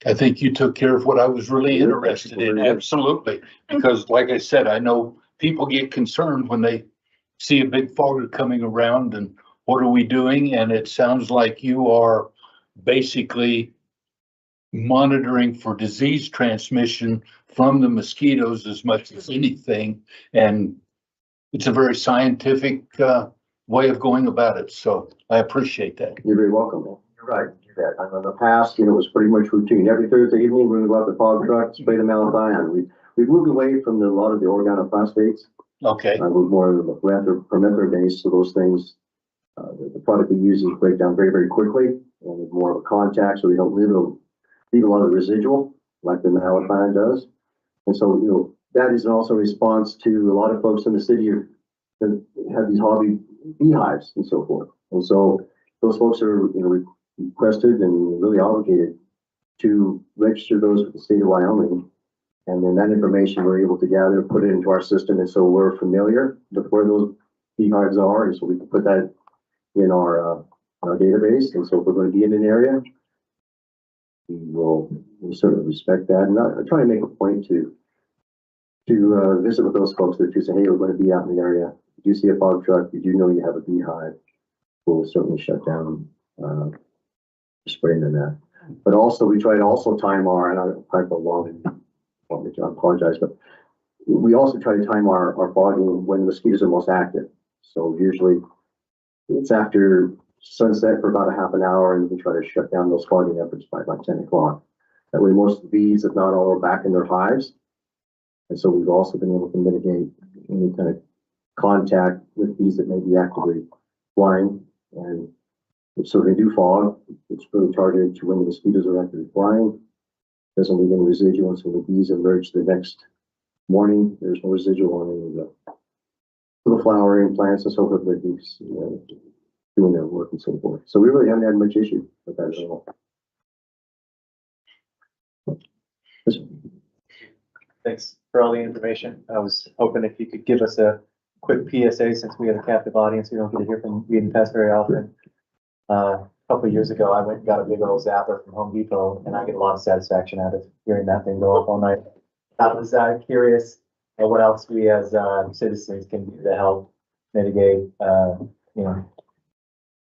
I think you took care of what I was really interested in. Absolutely. Because like I said, I know people get concerned when they see a big fogger coming around and what are we doing? And it sounds like you are basically monitoring for disease transmission from the mosquitoes as much as anything. And it's a very scientific way of going about it. So I appreciate that. You're very welcome. You're right. You bet. I know in the past, it was pretty much routine. Every Thursday evening, we're gonna go out the fog truck, spray the malathion. We've moved away from a lot of the organophosphates. Okay. We're more of a perimeter base, so those things, the product we use is break down very, very quickly, and it's more of a contact, so we don't leave a lot of residual like the malathion does. And so, that is also a response to a lot of folks in the city that have these hobby beehives and so forth. And so those folks are, requested and really obligated to register those with the state of Wyoming. And then that information we're able to gather, put it into our system. And so we're familiar with where those beehives are. And so we can put that in our database. And so if we're going to be in an area, we'll certainly respect that. And I try to make a point to visit with those folks that do say, hey, we're going to be out in the area. If you see a fog truck, you do know you have a beehive, we'll certainly shut down spraying in that. But also, we try to also time our, and I probably go long, I apologize, but we also try to time our fogging when the mosquitoes are most active. So usually it's after sunset for about a half an hour, and we try to shut down those fogging efforts by about 10 o'clock. That way most of the bees, if not all, are back in their hives. And so we've also been able to mitigate any kind of contact with bees that may be actively flying. And so they do fog. It's really targeted to when the mosquitoes are actively flying. Doesn't leave any residual, so the bees emerge the next morning. There's no residual on any of the flowering plants and so forth. The bees doing their work and so forth. So we really haven't had much issue with that at all. Thanks for all the information. I was hoping if you could give us a quick PSA, since we have a captive audience, we don't get to hear from Weed and Pest very often. A couple of years ago, I went and got a big old zapper from Home Depot, and I get a lot of satisfaction out of hearing that thing go off all night. I was curious what else we as citizens can do to help mitigate,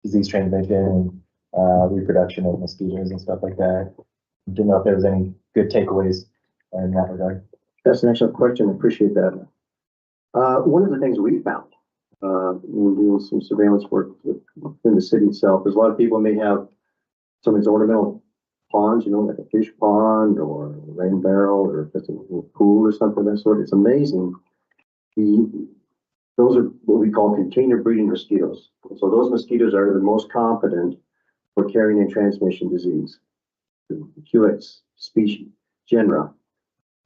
disease transmission and reproduction of mosquitoes and stuff like that. Didn't know if there was any good takeaways in that regard. That's an excellent question. I appreciate that. One of the things we found when doing some surveillance work in the city itself is a lot of people may have some of these ornamental ponds, like a fish pond or a rain barrel, or if it's a little pool or something of that sort. It's amazing. Those are what we call container breeding mosquitoes. So those mosquitoes are the most competent for carrying a transmission disease. The Culex species, genera,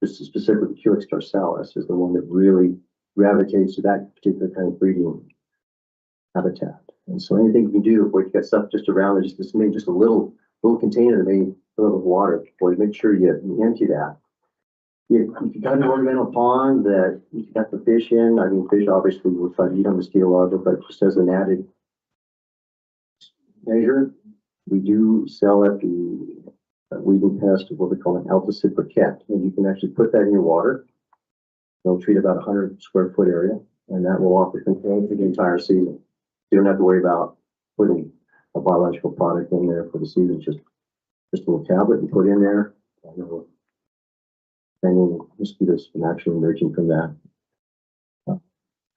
specifically Culex tarsalis, is the one that really gravitates to that particular kind of breeding habitat. And so anything you can do before you get stuff just around it, just maybe just a little container that may fill it with water, before you make sure you empty that. If you got an ornamental pond that you got the fish in, fish obviously will try to eat on mosquito larvae, but just as an added measure, we do sell at the Weed and Pest what we call an Alticid briquette, and you can actually put that in your water. They'll treat about 100 square foot area, and that will offer control for the entire season. You don't have to worry about putting a biological product in there for the season. Just a little tablet you put in there, and mosquitoes from actually emerging from that.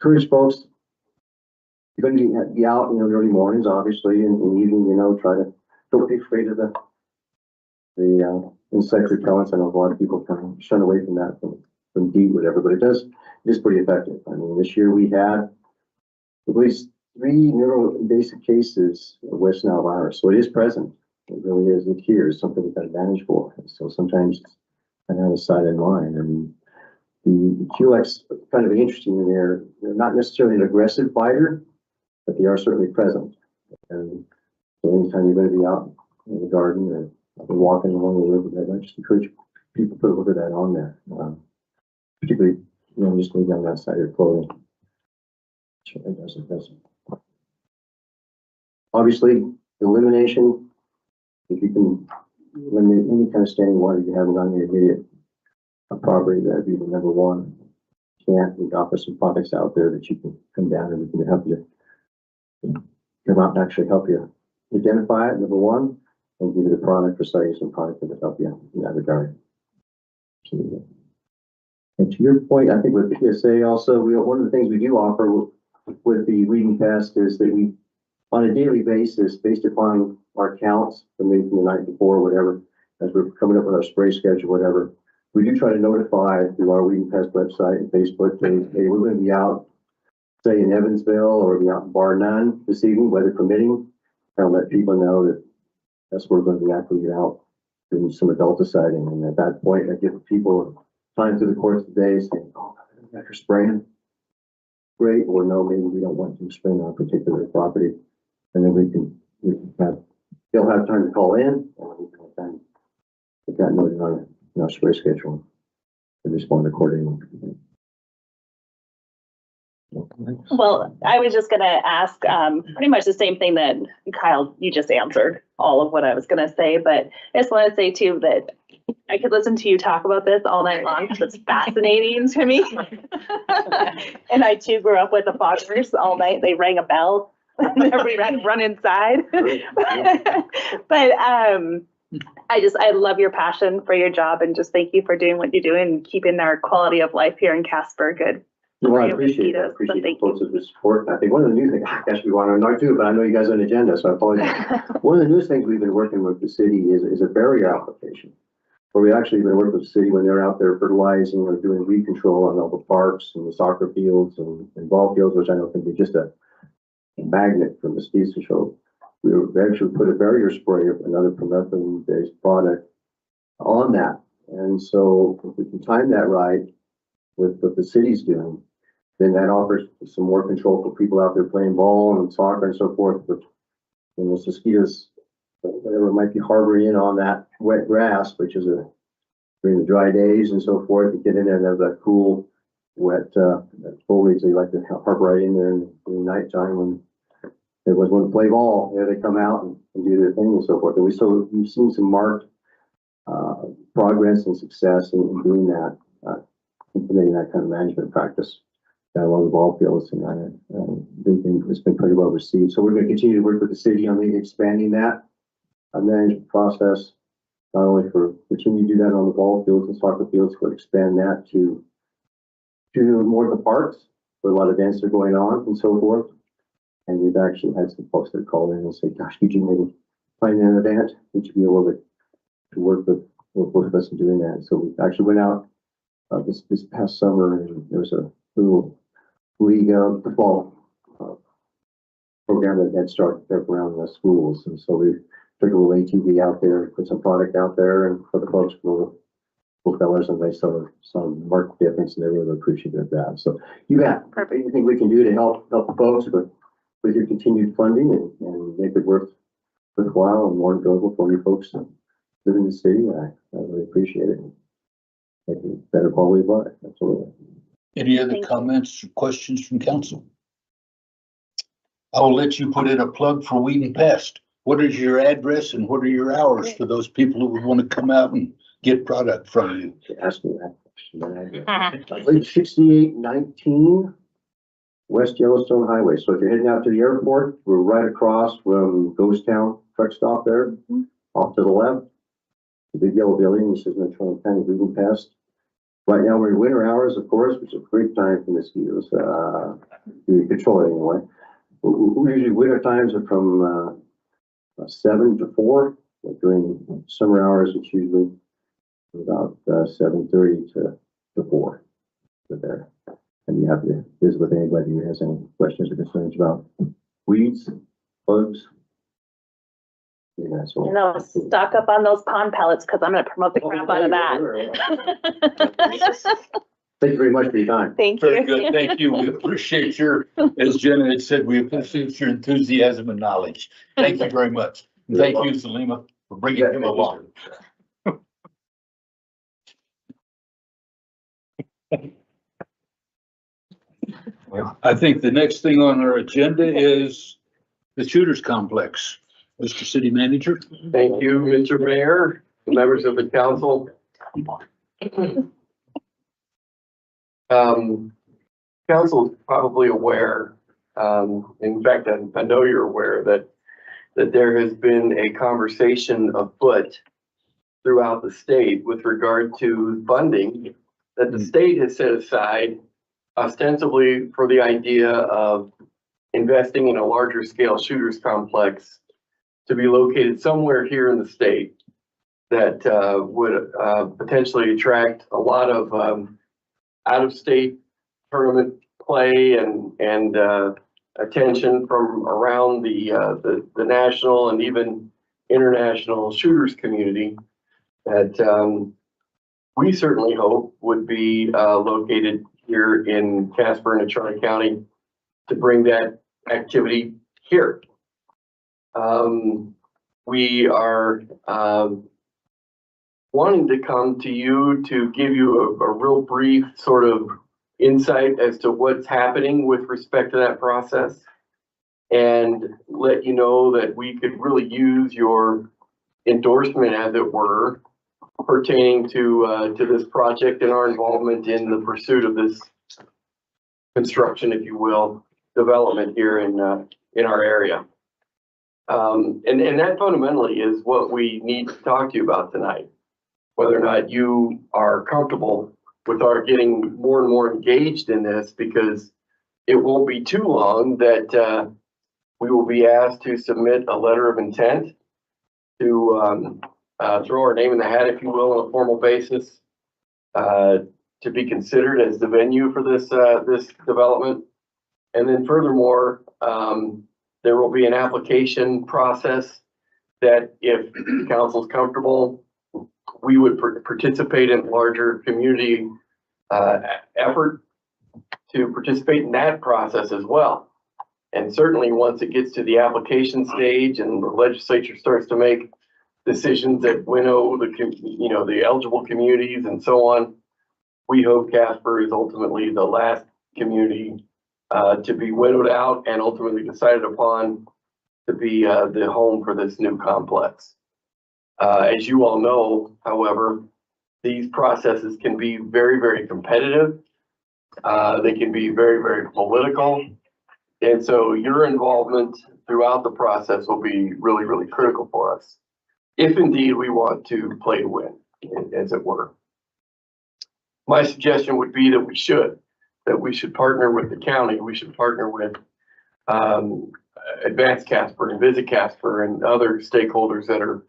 Encourage folks, you're going to be out in the early mornings, obviously, and in the evening, try to don't be afraid of the insect repellents. I know a lot of people kind of shun away from that from DEET, whatever, but it is pretty effective. This year we had at least 3 neuroinvasive cases of West Nile virus, so it is present. It really is. It here is something we've got to manage for. And so sometimes kind of have a side in mind. The Culex kind of interesting in there. They're not necessarily an aggressive biter, but they are certainly present. And so anytime you're going to be out in the garden or walking along the riverbed, I just encourage people to put a little bit of that on there. Particularly, just maybe on that side of your clothing. Sure, it doesn't. Obviously, elimination, if you can eliminate any kind of standing water you have around your immediate property, that'd be the number one. Can't, we offer some products out there that you can come down and we can help you come out and actually help you identify it, number one, and give you the product for studying some product that will help you in that regard. And to your point, I think with PSA also, one of the things we do offer with the weed and pest is that we, on a daily basis, based upon our counts, maybe from the night before, whatever, as we're coming up with our spray schedule, whatever, we do try to notify through our weed and pest website and Facebook page, hey, we're gonna be out, say in Evansville, or be out in Bar None this evening, weather permitting, and let people know that that's where we're gonna be actively out doing some adulticide. And at that point, I give people time through the course of the day saying, oh, after spraying, great, or no, maybe we don't want to spray on a particular property. And then we can have, they'll have time to call in, and we can have time to get that noted on our spray schedule and respond accordingly. Well, I was just gonna ask, pretty much the same thing that Kyle, you just answered all of what I was gonna say, but I just wanna say too that I could listen to you talk about this all night long because it's fascinating to me. And I too grew up with the foggers all night. They rang a bell and everybody had to run inside. But I love your passion for your job and just thank you for doing what you're doing and keeping our quality of life here in Casper good. Well, I appreciate that. I appreciate the folks of the support. I think one of the new things, I guess we want to know too, but I know you guys have an agenda, so I apologize. One of the newest things we've been working with the city is a barrier application, where we actually been working with the city when they're out there fertilizing or doing weed control on all the parks and the soccer fields and ball fields, which I know can be just a magnet for mosquitoes. So we actually put a barrier spray, another permethrin-based product, on that. And so if we can time that right with what the city's doing, then that offers some more control for people out there playing ball and soccer and so forth. But when those mosquitoes, whatever might be harboring in on that wet grass, which is during the dry days and so forth, to get in there and have that cool, wet that foliage, they like to harbor right in there in the nighttime when everyone's going to play ball. There they come out and do their thing and so forth. And we've seen some marked progress and success in doing that, implementing that kind of management practice down along the ball fields, and it's been pretty well received. So we're going to continue to work with the city on maybe expanding that management process, not only for continue to do that on the ball fields and soccer fields, but expand that to more of the parks where a lot of events are going on and so forth. And we've actually had some folks that call in and say, gosh, could you maybe find an event? Would you be able to work with us in doing that? So we actually went out this past summer, and there was a little league football program that had started up around the schools. And so we took a little ATV out there, put some product out there, and for the folks, little fellas, and they saw some marked difference, and they were really appreciative of that. So you got anything we can do to help the folks with your continued funding and make it worthwhile and more enjoyable for you folks that live in the city, I really appreciate it. Make it a better quality of life. Absolutely. Any other comments or questions from council? I will let you put in a plug for Weed and Pest. What is your address and what are your hours for those people who would want to come out and get product from you? Ask me that question. I believe 6819 West Yellowstone Highway. So if you're heading out to the airport, we're right across from Ghost Town truck stop there, off to the left. The big yellow building, this is Metro County Weed and Pest. Right now we're in winter hours, of course, which is a great time for mosquitoes. We control it anyway. Usually winter times are from 7 to 4. But during summer hours, it's usually about 7:30 to 4. There. And you have to visit with anybody who has any questions or concerns about weeds, bugs. Yeah, so. And I'll stock up on those pond pellets because I'm going to promote the crap out of that. Thank you very much for your time. Thank you. Very good. Thank you. We appreciate as Jenna had said, we appreciate your enthusiasm and knowledge. Thank you very much. And thank you, Salima, for bringing him along. I think the next thing on our agenda is the Shooters Complex. Mr. City Manager. Thank you, Mr. Mayor, members of the council. Council is probably aware, in fact, I know you're aware that there has been a conversation afoot throughout the state with regard to funding that the state has set aside ostensibly for the idea of investing in a larger scale shooters complex to be located somewhere here in the state that would potentially attract a lot of out-of-state tournament play and attention from around the national and even international shooters community that we certainly hope would be located here in Casper and Charlotte County to bring that activity here. We are wanting to come to you to give you a real brief sort of insight as to what's happening with respect to that process and let you know that we could really use your endorsement, as it were, pertaining to this project and our involvement in the pursuit of this construction, if you will, development here in our area. And that fundamentally is what we need to talk to you about tonight. Whether or not you are comfortable with our getting more and more engaged in this, because it won't be too long that we will be asked to submit a letter of intent to throw our name in the hat, if you will, on a formal basis, to be considered as the venue for this this development. And then furthermore, there will be an application process that, if the council is comfortable, we would participate in larger community effort to participate in that process as well. And certainly once it gets to the application stage and the legislature starts to make decisions that winnow the eligible communities and so on, we hope Casper is ultimately the last community to be winnowed out and ultimately decided upon to be the home for this new complex. As you all know, however, these processes can be very, very competitive. They can be very, very political. And so your involvement throughout the process will be really, really critical for us, if indeed we want to play to win, as it were. My suggestion would be that we should partner with the county. We should partner with Advance Casper and Visit Casper and other stakeholders that are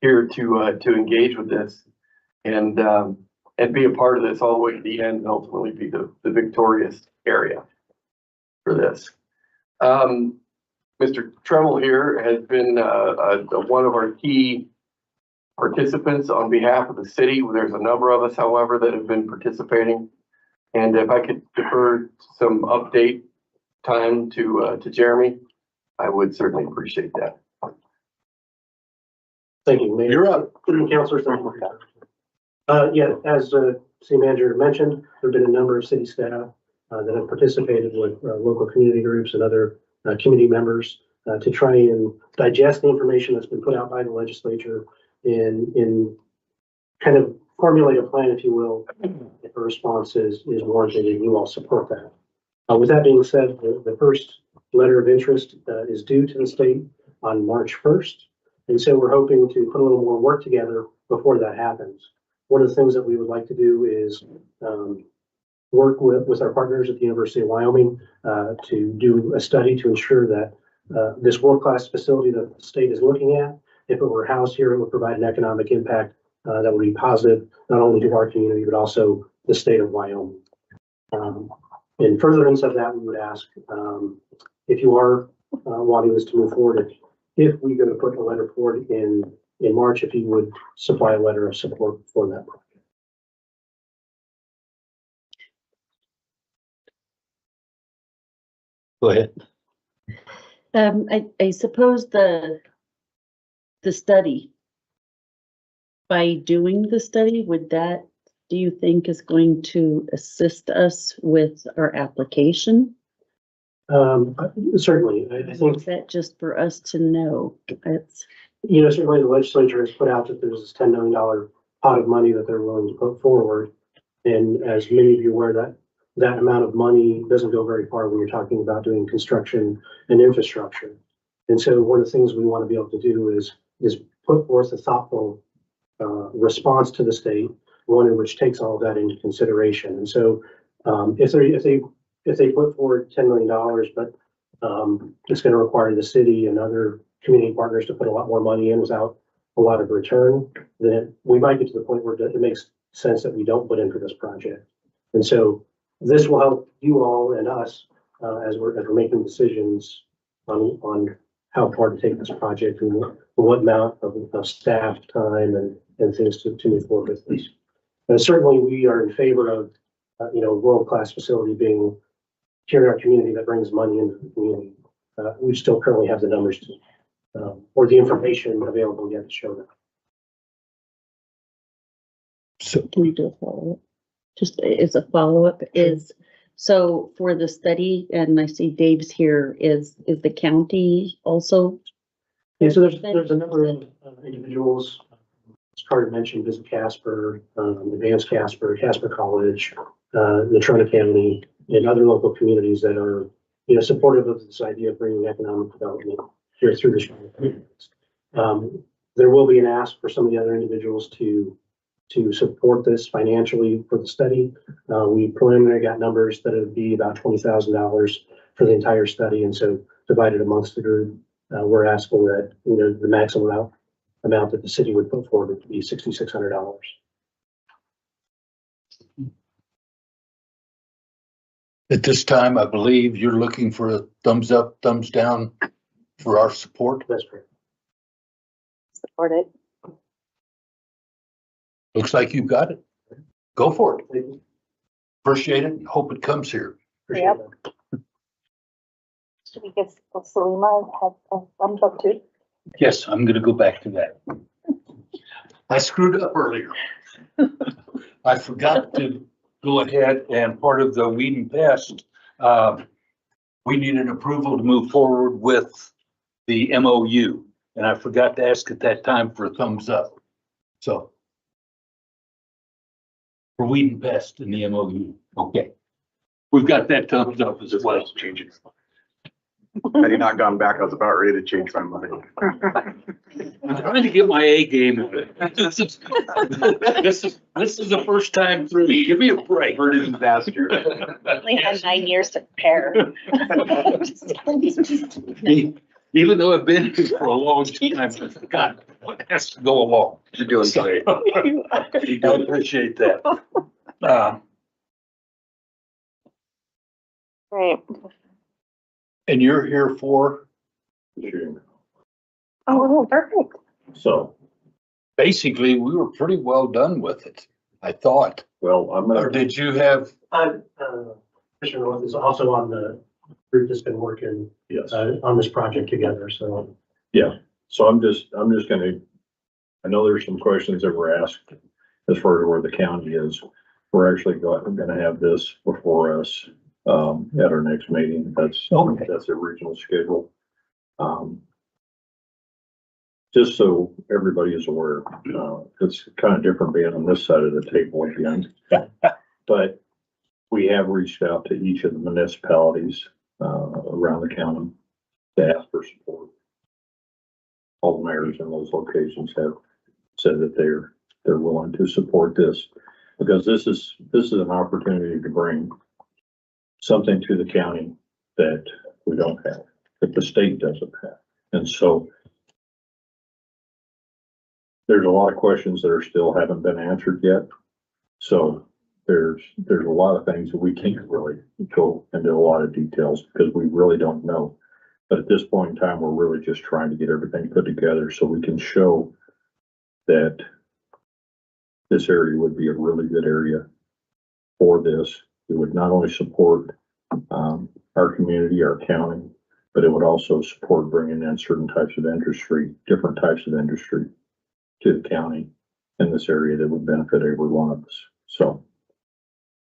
here to engage with this and be a part of this all the way to the end and ultimately be the victorious area for this. Mr. Tremmel here has been one of our key participants on behalf of the city. There's a number of us, however, that have been participating. And if I could defer some update time to Jeremy, I would certainly appreciate that. Thank you, Mayor. You're up. Councilors, thank you. Yeah, as city manager mentioned, there have been a number of city staff that have participated with local community groups and other community members to try and digest the information that's been put out by the legislature in kind of formulate a plan, if you will, if a response is warranted and you all support that. With that being said, the first letter of interest is due to the state on March 1st. And so we're hoping to put a little more work together before that happens. One of the things that we would like to do is work with our partners at the University of Wyoming to do a study to ensure that this world-class facility that the state is looking at, if it were housed here, it would provide an economic impact that would be positive, not only to our community, but also the state of Wyoming. In furtherance of that, we would ask if you are wanting this to move forward, if we're going to put a letter forward in March, if you would supply a letter of support for that project. Go ahead. I suppose the study, by doing the study, do you think is going to assist us with our application? Certainly, I think. Is that just for us to know? Certainly the legislature has put out that there's this $10 million pot of money that they're willing to put forward. And as many of you are aware, that amount of money doesn't go very far when you're talking about doing construction and infrastructure. And so one of the things we want to be able to do is put forth a thoughtful response to the state, one in which takes all of that into consideration. And so If they put forward $10 million, but it's gonna require the city and other community partners to put a lot more money in without a lot of return, then we might get to the point where it makes sense that we don't put in for this project. And so this will help you all and us as we're making decisions on how far to take this project and what amount of staff time and things to move forward with this. And certainly we are in favor of, world-class facility being here in our community that brings money into the community. We still currently have the numbers or the information available yet to show that. So Can we do a follow-up? Just as a follow-up is, so for the study, and I see Dave's here, is the county also? Yeah, so there's a number of individuals, as Carter mentioned, Visit Casper, Advanced Casper, Casper College, Natrona County, and other local communities that are, supportive of this idea of bringing economic development here through the Charlotte. There will be an ask for some of the other individuals to support this financially for the study. We preliminarily got numbers that it would be about $20,000 for the entire study, and so divided amongst the group, we're asking that the maximum amount that the city would put forward would be $6,600. at this time, I believe you're looking for a thumbs up, thumbs down for our support. That's correct. Support it. Looks like you've got it. Go for it. Appreciate it. Hope it comes here. Appreciate Yep. that. Should we give Selima a thumbs up too? Yes, I'm gonna go back to that. I screwed up earlier. I forgot to go ahead and part of the weed and pest, we need an approval to move forward with the MOU. And I forgot to ask at that time for a thumbs up. So for weed and pest in the MOU. Okay. We've got that thumbs up as well. Changing. Had you not gone back, I was about ready to change my mind. I'm trying to get my A game on it. This is the first time through. Give me a break. Heard it in pasture. Only had 9 years to prepare. Even though I've been here for a long time, I forgot what has to go along. You're doing great. I appreciate that. Right. And you're here for? Oh, perfect. So basically, we were pretty well done with it, I thought. Well, Or did you have? Commissioner North is also on the group that's been working Yes. on this project together, so. So I'm just gonna, I know there's some questions that were asked as far as where the county is. We're actually gonna have this before us, at our next meeting. That's the original schedule. Just so everybody is aware, it's kind of different being on this side of the table again. But we have reached out to each of the municipalities, around the county to ask for support. All the mayors in those locations have said that they're willing to support this because this is an opportunity to bring something to the county that we don't have, that the state doesn't have. And so there's a lot of questions that are still haven't been answered yet. So there's a lot of things that we can't really go into a lot of details because we really don't know. But at this point in time, we're really just trying to get everything put together so we can show that this area would be a really good area for this. It would not only support our community, our county, but it would also support bringing in certain types of industry, different types of industry to the county in this area that would benefit every one of us. So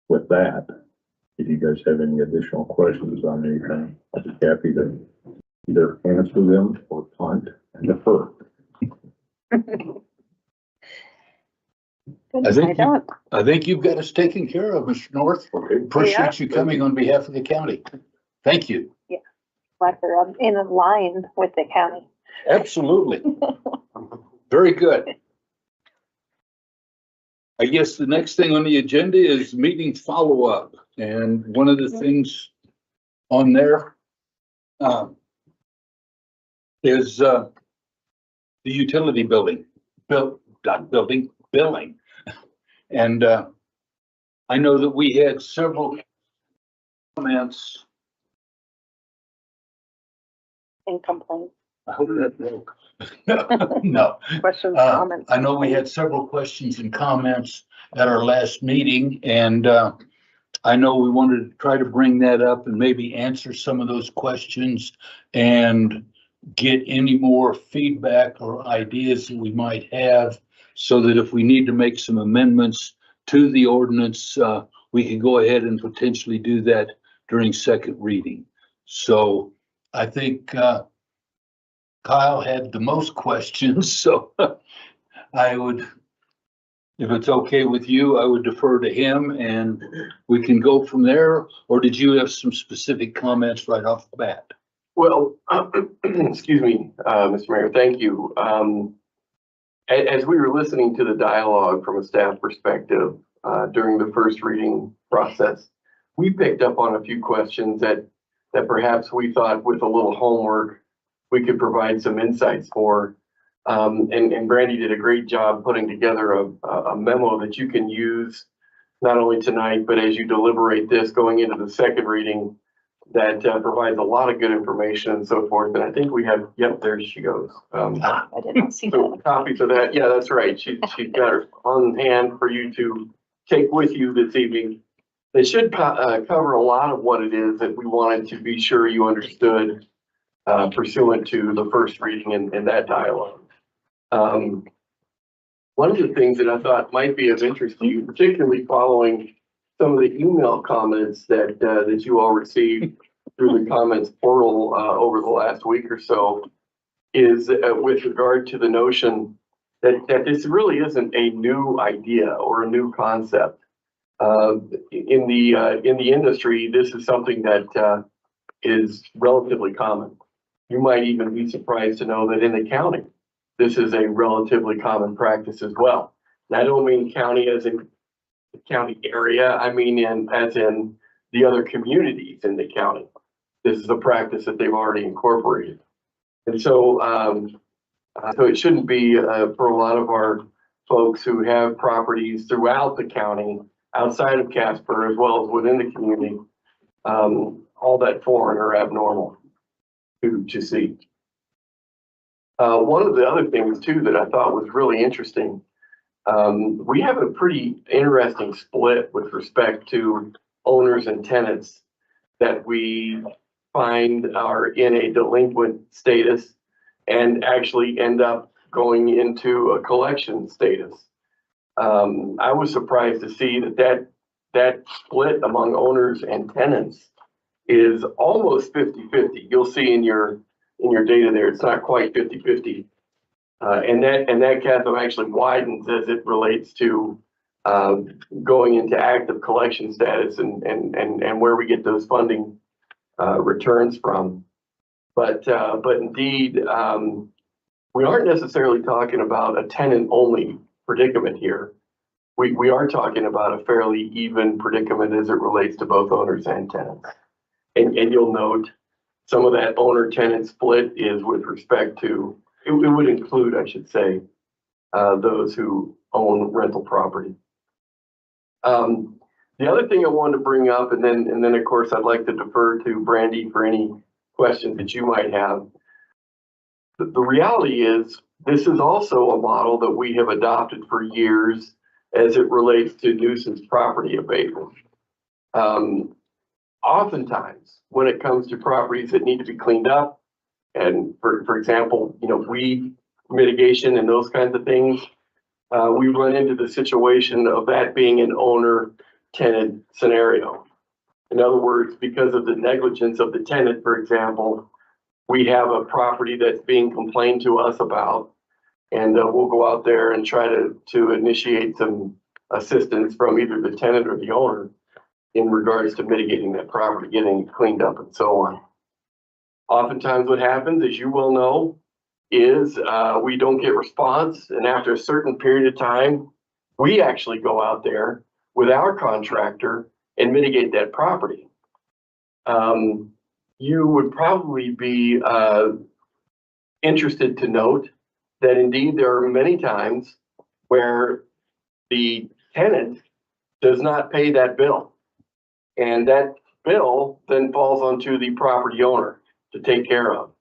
with that, if you guys have any additional questions on anything, I'd be happy to either answer them or punt and defer. I think you've got us taken care of, Mr. North. Okay. Appreciate you coming on behalf of the county. Thank you. Like they're in line with the county. Absolutely. Very good. I guess the next thing on the agenda is meeting follow-up, and one of the things on there is the utility billing. And I know that we had several comments. And complaints. I hope that broke. No. Questions, comments. I know we had several questions and comments at our last meeting, and I know we wanted to try to bring that up and maybe answer some of those questions and get any more feedback or ideas that we might have, so that if we need to make some amendments to the ordinance, we can go ahead and potentially do that during second reading. So I think Kyle had the most questions, so I would, if it's okay with you, I would defer to him and we can go from there. Or did you have some specific comments right off the bat? Well, excuse me, Mr. Mayor, thank you. As we were listening to the dialogue from a staff perspective during the first reading process, we picked up on a few questions that perhaps we thought with a little homework we could provide some insights for. And Brandy did a great job putting together a memo that you can use not only tonight, but as you deliberate this going into the second reading, that provides a lot of good information and so forth. And I think we have, yep, there she goes. I did not see So that. copies of that. Yeah, that's right. She's got her on hand for you to take with you this evening. They should cover a lot of what it is that we wanted to be sure you understood pursuant to the first reading and that dialogue. One of the things that I thought might be of interest to you, particularly following some of the email comments that you all received through the comments portal over the last week or so, is with regard to the notion that this really isn't a new idea or a new concept. In the industry, this is something that is relatively common. You might even be surprised to know that in the county, this is a relatively common practice as well. And I don't mean county as in the county area, I mean as in the other communities in the county. This is a practice that they've already incorporated. And so, so it shouldn't be for a lot of our folks who have properties throughout the county, outside of Casper, as well as within the community, all that foreign or abnormal to see. One of the other things too that I thought was really interesting, we have a pretty interesting split with respect to owners and tenants that we find are in a delinquent status and actually end up going into a collection status. I was surprised to see that split among owners and tenants is almost 50-50. You'll see in your data there, it's not quite 50-50. And that chasm actually widens as it relates to going into active collection status and where we get those funding returns from. But indeed, we aren't necessarily talking about a tenant-only predicament here. We are talking about a fairly even predicament as it relates to both owners and tenants. And you'll note some of that owner-tenant split is with respect to, it would include, I should say, those who own rental property. The other thing I wanted to bring up, and then of course I'd like to defer to Brandy for any questions that you might have. The reality is this is also a model that we have adopted for years as it relates to nuisance property abatement. Oftentimes, when it comes to properties that need to be cleaned up, and for example, weed mitigation and those kinds of things, we run into the situation of that being an owner-tenant scenario. In other words, because of the negligence of the tenant, for example, we have a property that's being complained to us about, and we'll go out there and try to initiate some assistance from either the tenant or the owner in regards to mitigating that property, getting it cleaned up and so on. Oftentimes what happens, as you well know, is we don't get response, and after a certain period of time, We actually go out there with our contractor and mitigate that property. You would probably be interested to note that indeed there are many times where the tenant does not pay that bill. And that bill then falls onto the property owner to take care of.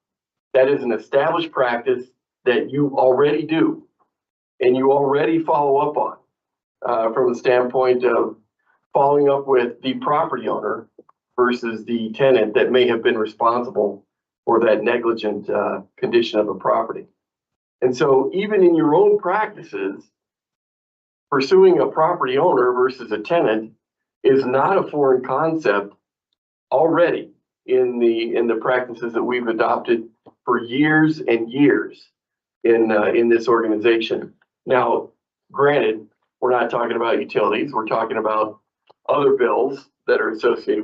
That is an established practice that you already do and you already follow up on from the standpoint of following up with the property owner versus the tenant that may have been responsible for that negligent condition of a property. And so even in your own practices, pursuing a property owner versus a tenant is not a foreign concept already in the practices that we've adopted for years and years in this organization. Now, granted, we're not talking about utilities, we're talking about other bills that are associated with